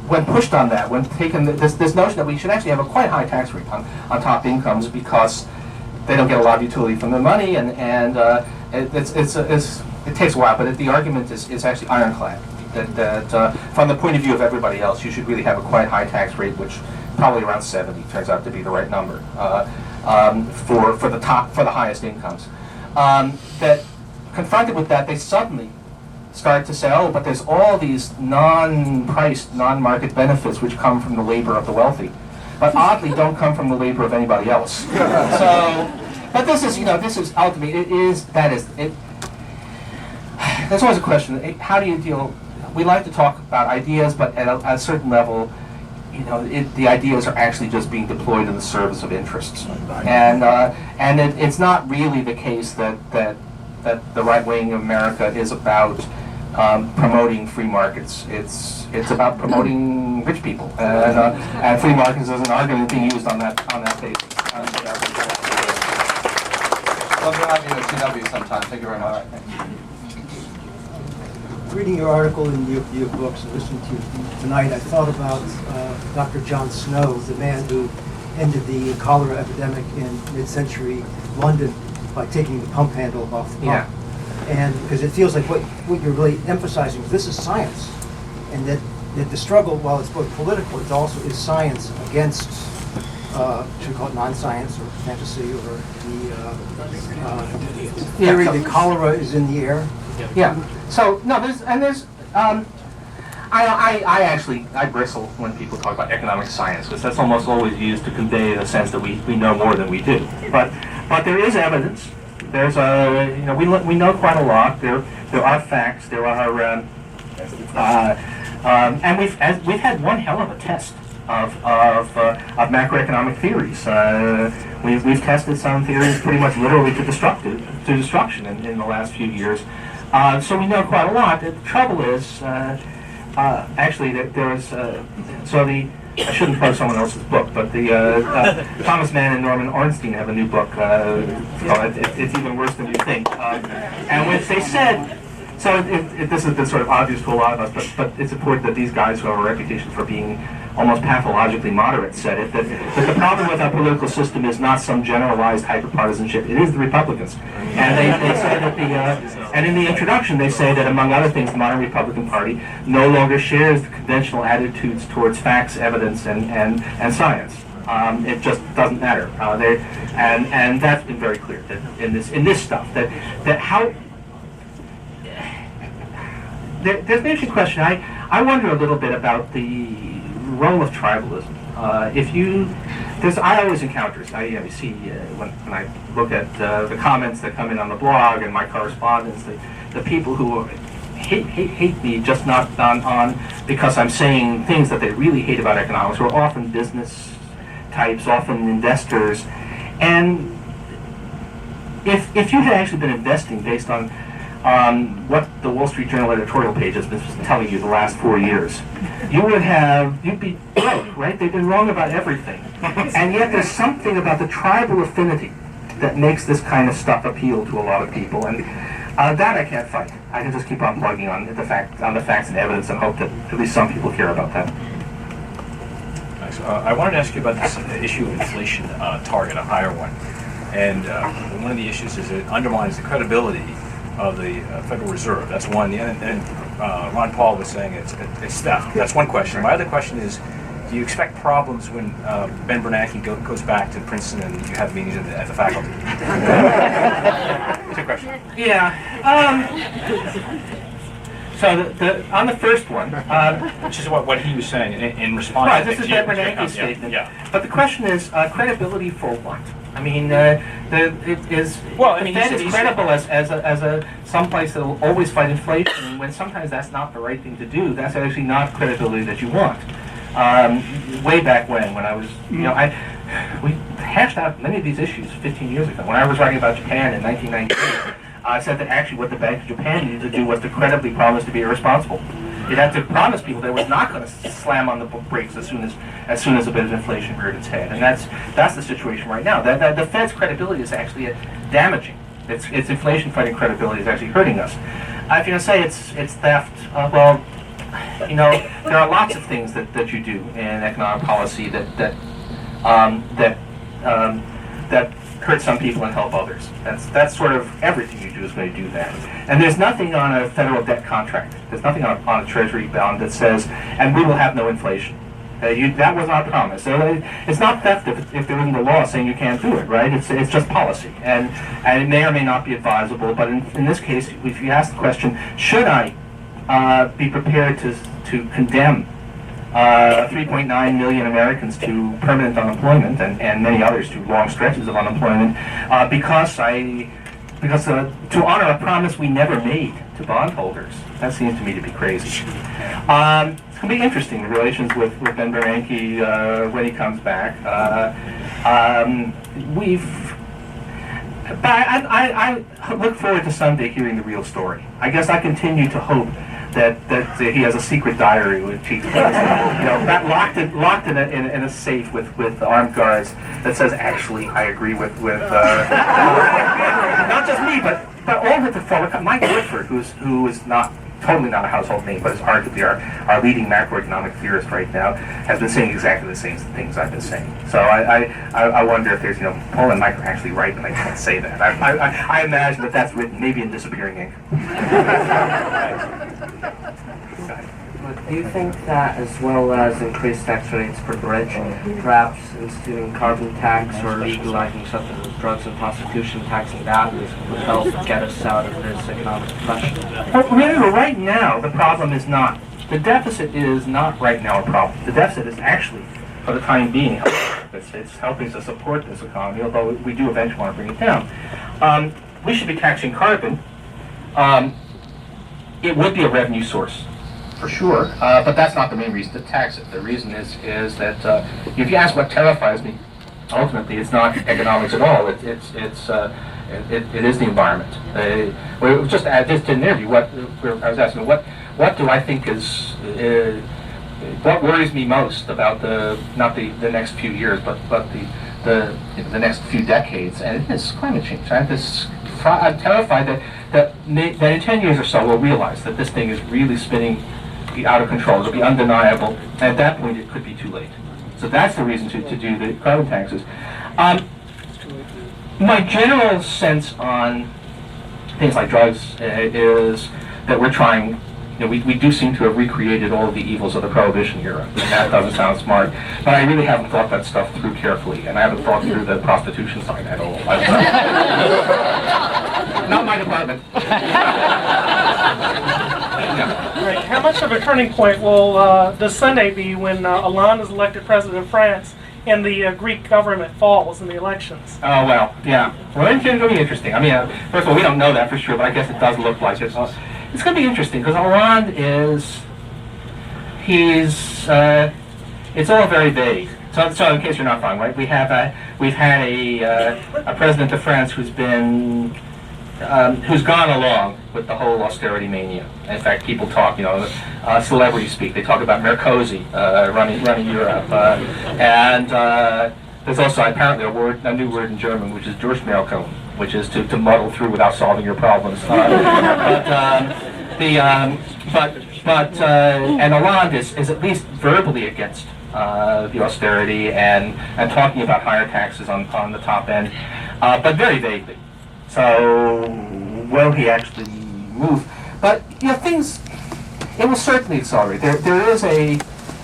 when pushed on that, when taken this notion that we should actually have a quite high tax rate on top incomes because they don't get a lot of utility from their money, and it takes a while, but the argument is actually ironclad. That from the point of view of everybody else, you should really have a quite high tax rate, which probably around 70 turns out to be the right number for the highest incomes. That confronted with that, they suddenly start to say, oh, but there's all these non-priced, non-market benefits which come from the labor of the wealthy, but oddly don't come from the labor of anybody else. But this is ultimately, there's always a question, how do you deal, we like to talk about ideas, but at a certain level, the ideas are actually just being deployed in the service of interests. And it's not really the case that the right wing of America is about promoting free markets. It's about promoting rich people, and free markets is an argument being used on that basis. Love to have you at TW sometime. Thank you very much. Reading your article in your books and listening to you tonight, I thought about Dr. John Snow, the man who ended the cholera epidemic in mid-century London by taking the pump handle off the pump. Yeah. And because it feels like what you're really emphasizing, this is science, and that the struggle, while it's both political, it also is science against, should we call it non-science or fantasy, or the theory that cholera is in the air. Yeah. So no, there's I bristle when people talk about economic science, because that's almost always used to convey the sense that we know more than we do. But there is evidence. There's we know quite a lot. There are facts. There are and we've had one hell of a test of macroeconomic theories. We've tested some theories pretty much literally to destruction in the last few years. So we know quite a lot. The trouble is, actually, I shouldn't quote someone else's book, but Thomas Mann and Norman Ornstein have a new book called It's Even Worse Than You Think. And which they said, this has been sort of obvious to a lot of us, but it's important that these guys who have a reputation for being almost pathologically moderate said it, that the problem with our political system is not some generalized hyperpartisanship, it is the Republicans. And they say that and in the introduction they say that among other things the modern Republican Party no longer shares the conventional attitudes towards facts, evidence, and science. It just doesn't matter. And that's been very clear that in this stuff, that how there's an interesting question. I wonder a little bit about the role of tribalism. I always encounter, you see when I look at the comments that come in on the blog and my correspondence, the people who hate me just not on because I'm saying things that they really hate about economics, who are often business types, often investors, and if you had actually been investing based on what the Wall Street Journal editorial page has been telling you the last 4 years, you'd be broke, right? They've been wrong about everything. And yet there's something about the tribal affinity that makes this kind of stuff appeal to a lot of people. And that I can't fight. I can just keep on plugging on the facts and evidence and hope that at least some people care about that. I wanted to ask you about this issue of inflation target, a higher one. And one of the issues is it undermines the credibility of the Federal Reserve. That's one. And Ron Paul was saying it's theft. That's one question. My other question is, do you expect problems when Ben Bernanke goes back to Princeton and you have meetings at the faculty? Two questions. Yeah. So on the first one, which is what he was saying in response. Right, to this is Ben Bernanke's statement. Yeah. But the question is credibility for what? I mean, the Fed is credible as a someplace that will always fight inflation. When sometimes that's not the right thing to do, that's actually not credibility that you want. Way back when I was, we hashed out many of these issues 15 years ago. When I was writing about Japan in 1998, said that actually what the Bank of Japan needed to do was to credibly promise to be irresponsible. It had to promise people that it was not going to slam on the brakes as soon as a bit of inflation reared its head, and that's the situation right now. The Fed's credibility is actually damaging. Its inflation fighting credibility is actually hurting us. If you're going to say it's theft, well, you know, there are lots of things that you do in economic policy that hurt some people and help others. That's sort of everything you do is going to do that. And there's nothing on a federal debt contract. There's nothing on a treasury bond that says, and we will have no inflation. That was our promise. So it's not theft if there isn't a law saying you can't do it, right? It's just policy, and it may or may not be advisable. But in this case, if you ask the question, should I be prepared to condemn 3.9 million Americans to permanent unemployment and many others to long stretches of unemployment because to honor a promise we never made to bondholders? That seems to me to be crazy. It's going to be interesting, the relations with Ben Bernanke when he comes back. I look forward to someday hearing the real story. I guess I continue to hope that he has a secret diary with Chief President, that locked in a safe with armed guards that says, actually, I agree with not just me, but all of the former, Mike Woodford, who is totally not a household name, but is arguably our leading macroeconomic theorist right now, has been saying exactly the same things I've been saying. So I wonder if there's, Paul and Mike are actually right, and I can't say that. I imagine that's written maybe in disappearing ink. Do you think that, as well as increased tax rates for the rich, perhaps instituting carbon tax or legalizing substances, drugs and prostitution, taxing that, would help get us out of this economic depression? Well, remember, right now, the problem is not, the deficit is not right now a problem. The deficit is actually, for the time being, helping. It's helping to support this economy, although we do eventually want to bring it down. We should be taxing carbon. It would be a revenue source, for sure, but that's not the main reason to tax it. The reason is that if you ask what terrifies me, ultimately it's not economics at all. It is the environment. Just in the interview, I was asking what do I think is what worries me most about not the next few years, but the next few decades, and it is climate change. I'm terrified that in 10 years or so we'll realize that this thing is really spinning out of control. It'll be undeniable, and at that point it could be too late. So that's the reason to do the carbon taxes. My general sense on things like drugs is that we're trying, we do seem to have recreated all of the evils of the Prohibition era. And that doesn't sound smart, but I really haven't thought that stuff through carefully, and I haven't thought through the prostitution side at all. Not my department. Right. How much of a turning point will this Sunday be when Hollande is elected president of France and the Greek government falls in the elections? Oh, well, yeah. Well, it's going to be interesting. I mean, first of all, we don't know that for sure, but I guess it does look like it. It's going to be interesting because Hollande it's all very vague. So in case you're not following, right, we've had a president of France who's gone along with the whole austerity mania. In fact, people talk, celebrities speak. They talk about Merkozy running Europe, and there's also apparently a new word in German, which is Durchmerken, which is to muddle through without solving your problems. And Hollande is at least verbally against the austerity and talking about higher taxes on the top end, but very vaguely. So will he actually move? But things, it will certainly accelerate.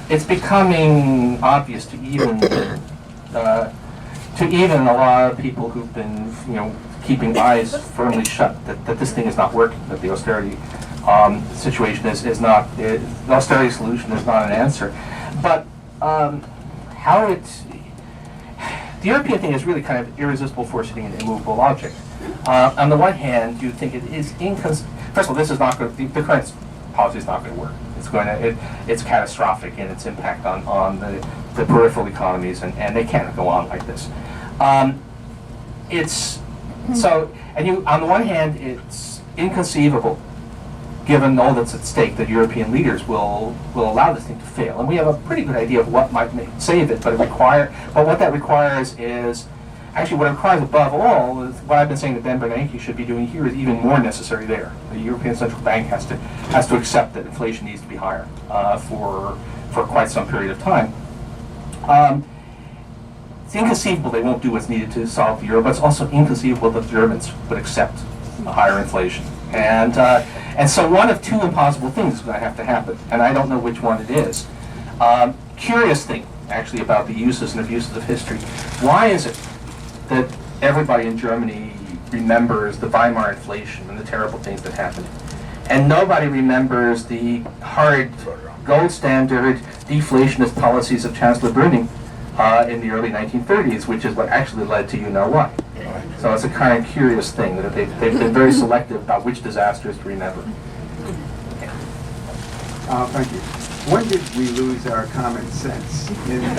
It's becoming obvious to even a lot of people who've been keeping eyes firmly shut that this thing is not working, that the austerity situation is not, the austerity solution is not an answer. But the European thing is really kind of irresistible force hitting an immovable object. On the one hand, you think it is first of all, this is not going. The current policy is not going to work. It's catastrophic in its impact on the peripheral economies, and they can't go on like this. So, and you, on the one hand, it's inconceivable, given all that's at stake, that European leaders will allow this thing to fail. And we have a pretty good idea of what might save it, but what that requires is, actually what it requires above all is what I've been saying that Ben Bernanke should be doing here is even more necessary there. The European Central Bank has to accept that inflation needs to be higher for quite some period of time. It's inconceivable they won't do what's needed to solve the euro, but it's also inconceivable that the Germans would accept a higher inflation. And so one of two impossible things is going to have to happen, and I don't know which one it is. Curious thing, actually, about the uses and abuses of history. Why is it that everybody in Germany remembers the Weimar inflation and the terrible things that happened, and nobody remembers the hard gold standard deflationist policies of Chancellor Brüning in the early 1930s, which is what actually led to you-know-what. So it's a kind of curious thing that they've been very selective about which disasters to remember. Thank you. When did we lose our common sense? In the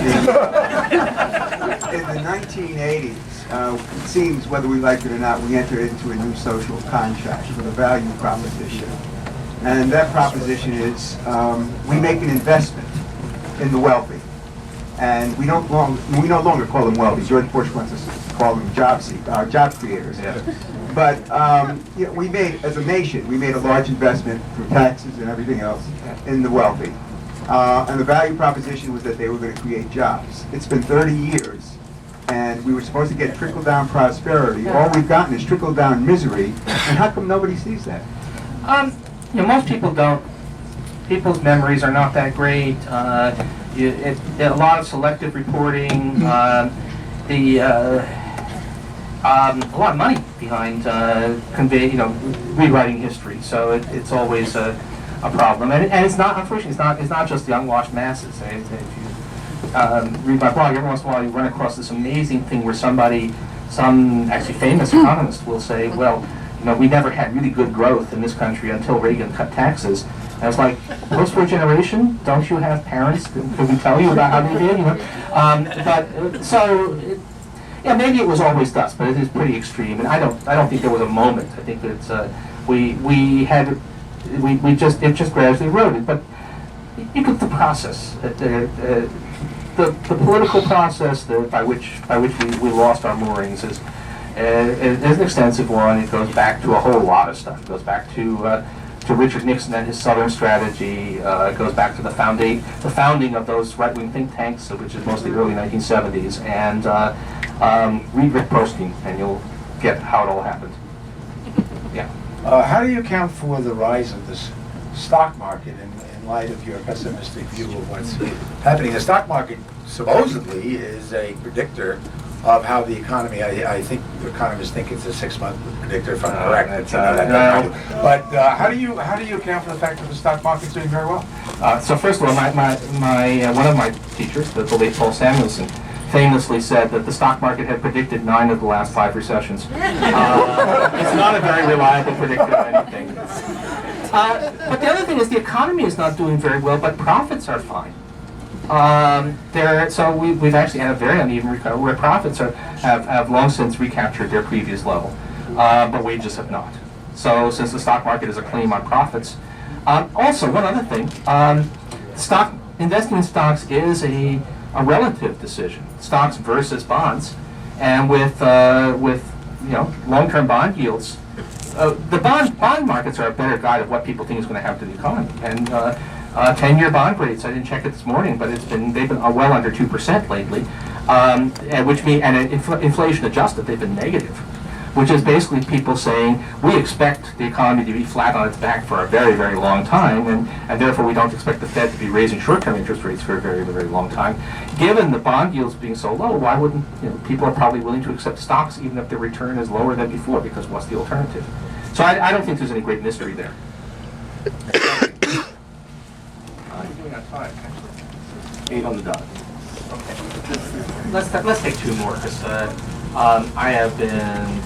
1980s, it seems, whether we like it or not, we entered into a new social contract with a value proposition. And that proposition is we make an investment in the wealthy. And we no longer call them wealthy. George Bush wants us to call them job creators. Yeah. But we made, as a nation, we made a large investment through taxes and everything else in the wealthy. And the value proposition was that they were going to create jobs. It's been 30 years, and we were supposed to get trickle-down prosperity. All we've gotten is trickle-down misery. And how come nobody sees that? Most people don't. People's memories are not that great. A lot of selective reporting, a lot of money behind rewriting history. So it's always a problem, and it's not. Unfortunately, it's not just the unwashed masses. If you read my blog, every once in a while you run across this amazing thing where some actually famous economist will say, well, we never had really good growth in this country until Reagan cut taxes. And it's like, post-war generation, don't you have parents who can tell you about how they did? Maybe it was always thus, but it is pretty extreme. And I don't think there was a moment. I think that it just gradually eroded. But you get the process, the political process by which we lost our moorings is an extensive one. It goes back to a whole lot of stuff. It goes back to Richard Nixon and his Southern strategy. It goes back to the founding of those right-wing think tanks, which is mostly early 1970s. And read Rick Prosteen, and you'll get how it all happened. Yeah. How do you account for the rise of this stock market in light of your pessimistic view of what's happening? The stock market supposedly is a predictor of how the economy, I think economists think it's a 6-month predictor, if I'm correct. But how do you account for the fact that the stock market's doing very well? So first of all, one of my teachers, the late Paul Samuelson, famously said that the stock market had predicted 9 of the last 5 recessions. It's not a very reliable predictor of anything. But the other thing is the economy is not doing very well, but profits are fine. So we've actually had a very uneven recovery where profits have long since recaptured their previous level, but wages have not. So since the stock market is a claim on profits, also one other thing, investing in stocks is a relative decision, stocks versus bonds, and with long-term bond yields, the bond markets are a better guide of what people think is going to happen to the economy. And 10-year bond rates, I didn't check it this morning, but they've been well under 2% lately, which means, and inflation adjusted, they've been negative, which is basically people saying we expect the economy to be flat on its back for a very, very long time, and therefore we don't expect the Fed to be raising short-term interest rates for a very, very long time. Given the bond yields being so low, why wouldn't people are probably willing to accept stocks even if their return is lower than before, because what's the alternative? So I don't think there's any great mystery there. Time, actually. 8 on the dot. Okay. Let's take 2 more, because I have been.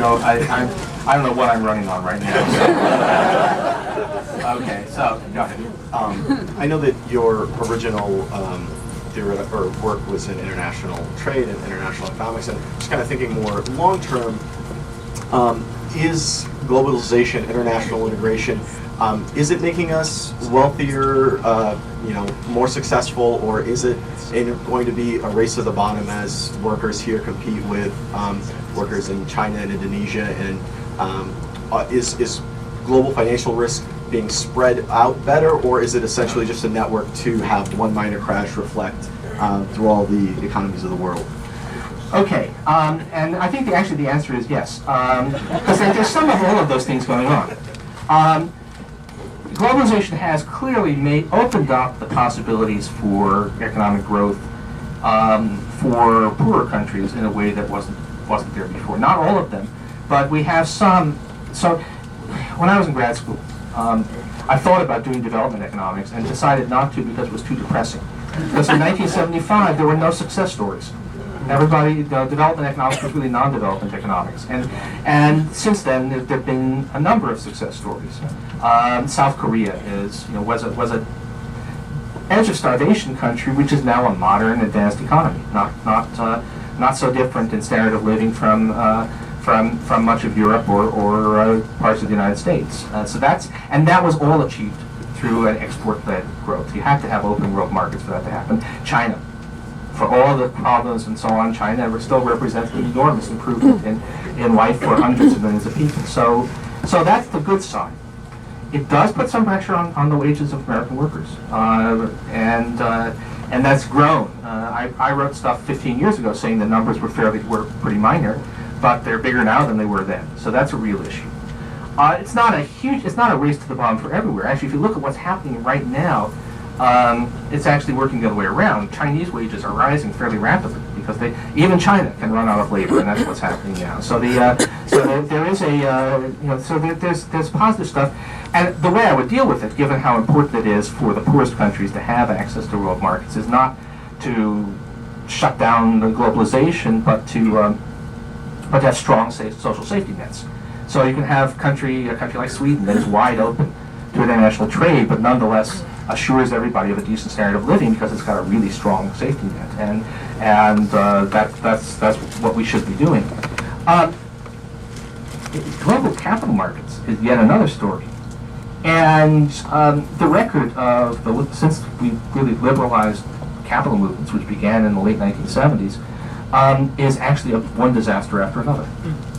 I don't know what I'm running on right now. So. Okay, so go ahead. I know that your original work was in international trade and international economics, and just kind of thinking more long term. Is globalization, international integration, is it making us wealthier, more successful, or is it going to be a race to the bottom as workers here compete with workers in China and Indonesia? And is global financial risk being spread out better, or is it essentially just a network to have one minor crash reflect through all the economies of the world? Okay, and I think actually the answer is yes, because there's some of all of those things going on. Globalization has clearly opened up the possibilities for economic growth for poorer countries in a way that wasn't there before. Not all of them, but we have some. So, when I was in grad school, I thought about doing development economics and decided not to because it was too depressing. Because in 1975 there were no success stories. Everybody, development economics was really non-development economics, and since then there have been a number of success stories. South Korea was a edge of starvation country, which is now a modern, advanced economy. Not so different in standard of living from much of Europe or parts of the United States. That was all achieved through an export-led growth. You had to have open world markets for that to happen. China. For all the problems and so on, China still represents an enormous improvement in life for hundreds of millions of people. So that's the good side. It does put some pressure on the wages of American workers, and that's grown. I wrote stuff 15 years ago saying the numbers were pretty minor, but they're bigger now than they were then. So that's a real issue. It's not a race to the bottom for everywhere. Actually, if you look at what's happening right now, it's actually working the other way around. Chinese wages are rising fairly rapidly because even China can run out of labor, and that's what's happening now. So there is there's positive stuff, and the way I would deal with it, given how important it is for the poorest countries to have access to world markets, is not to shut down the globalization, but to have strong social safety nets. So you can have a country like Sweden that is wide open to international trade, but nonetheless assures everybody of a decent standard of living because it's got a really strong safety net, and that's what we should be doing. Global capital markets is yet another story, and the record of since we really liberalized capital movements, which began in the late 1970s, is actually one disaster after another.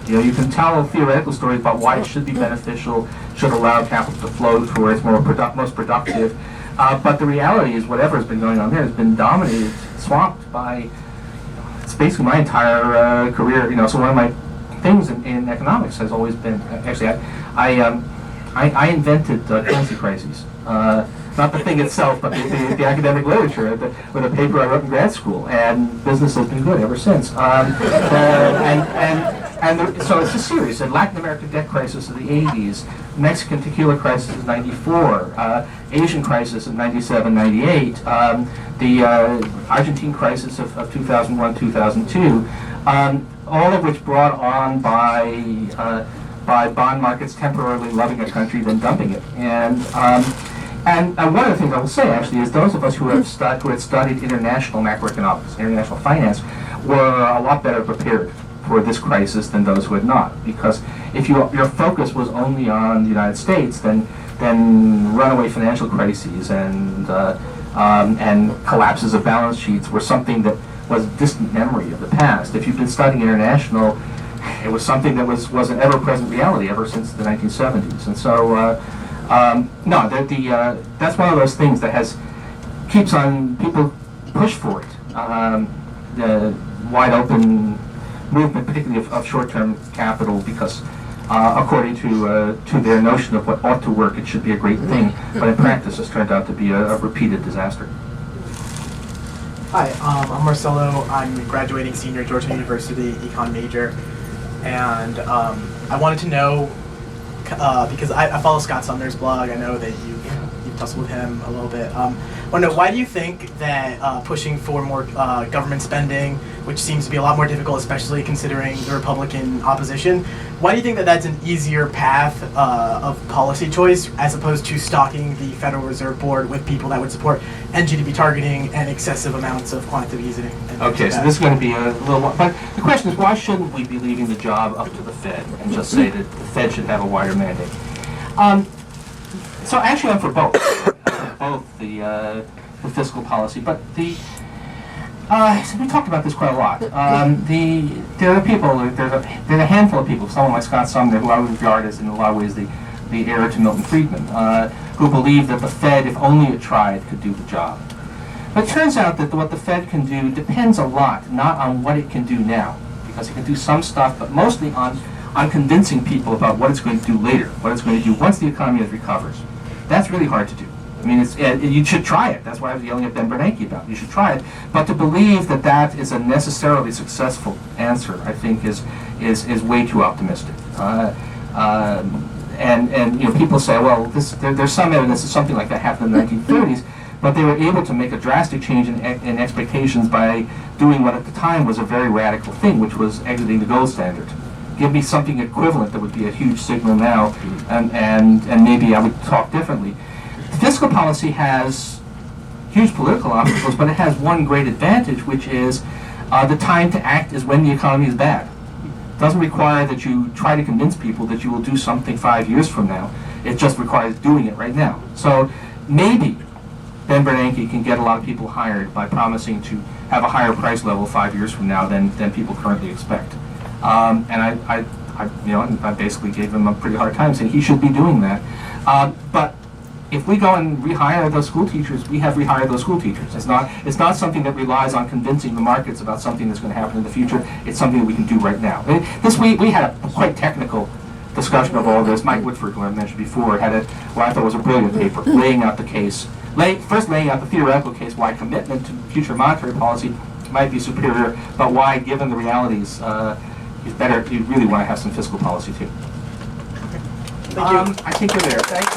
You can tell theoretical stories about why it should be beneficial, should allow capital to flow to where it's most productive. But the reality is whatever has been going on there has been dominated, swamped by, it's basically my entire career. So one of my things in economics has always been, actually I invented currency crises. Not the thing itself, but the academic literature with a paper I wrote in grad school, and business has been good ever since. So it's just serious. The Latin American debt crisis of the 80s, Mexican tequila crisis of 94, Asian crisis of 97, 98, the Argentine crisis of 2001, 2002, all of which brought on by bond markets temporarily loving a country then dumping it. And one of the things I will say, actually, is those of us who had studied international macroeconomics, international finance, were a lot better prepared for this crisis than those who had not. Because if your focus was only on the United States, then runaway financial crises and collapses of balance sheets were something that was a distant memory of the past. If you've been studying international, it was something that was an ever-present reality ever since the 1970s. And so, that's one of those things that keeps on, people push for it. The wide open movement, particularly of short-term capital, because according to their notion of what ought to work, it should be a great thing, but in practice it's turned out to be a repeated disaster. Hi, I'm Marcelo. I'm a graduating senior at Georgetown University, econ major, and I wanted to know, because I follow Scott Sumner's blog. I know that you've tussle with him a little bit. Why do you think that pushing for more government spending, which seems to be a lot more difficult, especially considering the Republican opposition, why do you think that that's an easier path of policy choice as opposed to stocking the Federal Reserve Board with people that would support NGDP targeting and excessive amounts of quantitative easing? Okay, so this is going to be a little, but the question is, why shouldn't we be leaving the job up to the Fed and just say that the Fed should have a wider mandate? So actually, I'm for both, both the fiscal policy, but the so we talked about this quite a lot. There are people, there's a handful of people, someone like Scott Sumner, who I would regard as in a lot of ways the heir to Milton Friedman, who believe that the Fed, if only it tried, could do the job. But it turns out that what the Fed can do depends a lot, not on what it can do now, because it can do some stuff, but mostly on convincing people about what it's going to do later, what it's going to do once the economy recovers. That's really hard to do. I mean, you should try it. That's what I was yelling at Ben Bernanke about. You should try it. But to believe that that is a necessarily successful answer, I think, is way too optimistic. And you know, people say, well, there's some evidence that something like that happened in the 1930s, but they were able to make a drastic change in expectations by doing what at the time was a very radical thing, which was exiting the gold standard. Give me something equivalent that would be a huge signal now, and maybe I would talk differently. Fiscal policy has huge political obstacles, but it has one great advantage, which is the time to act is when the economy is bad. It doesn't require that you try to convince people that you will do something 5 years from now. It just requires doing it right now. So maybe Ben Bernanke can get a lot of people hired by promising to have a higher price level 5 years from now than people currently expect. And I basically gave him a pretty hard time saying he should be doing that. But if we go and rehire those school teachers, we have rehired those school teachers. It's not something that relies on convincing the markets about something that's going to happen in the future. It's something that we can do right now. This week we had a quite technical discussion of all this. Mike Whitford, who I mentioned before, had what I thought was a brilliant paper laying out the case, first laying out the theoretical case why commitment to future monetary policy might be superior, but why, given the realities, it's better. You really want to have some fiscal policy too. Thank you. I think you're there. Thank you.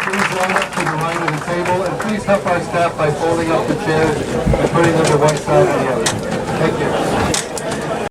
Please line up to the right of the table, and please help our staff by folding up the chairs and putting them to one side or the other. Thank you.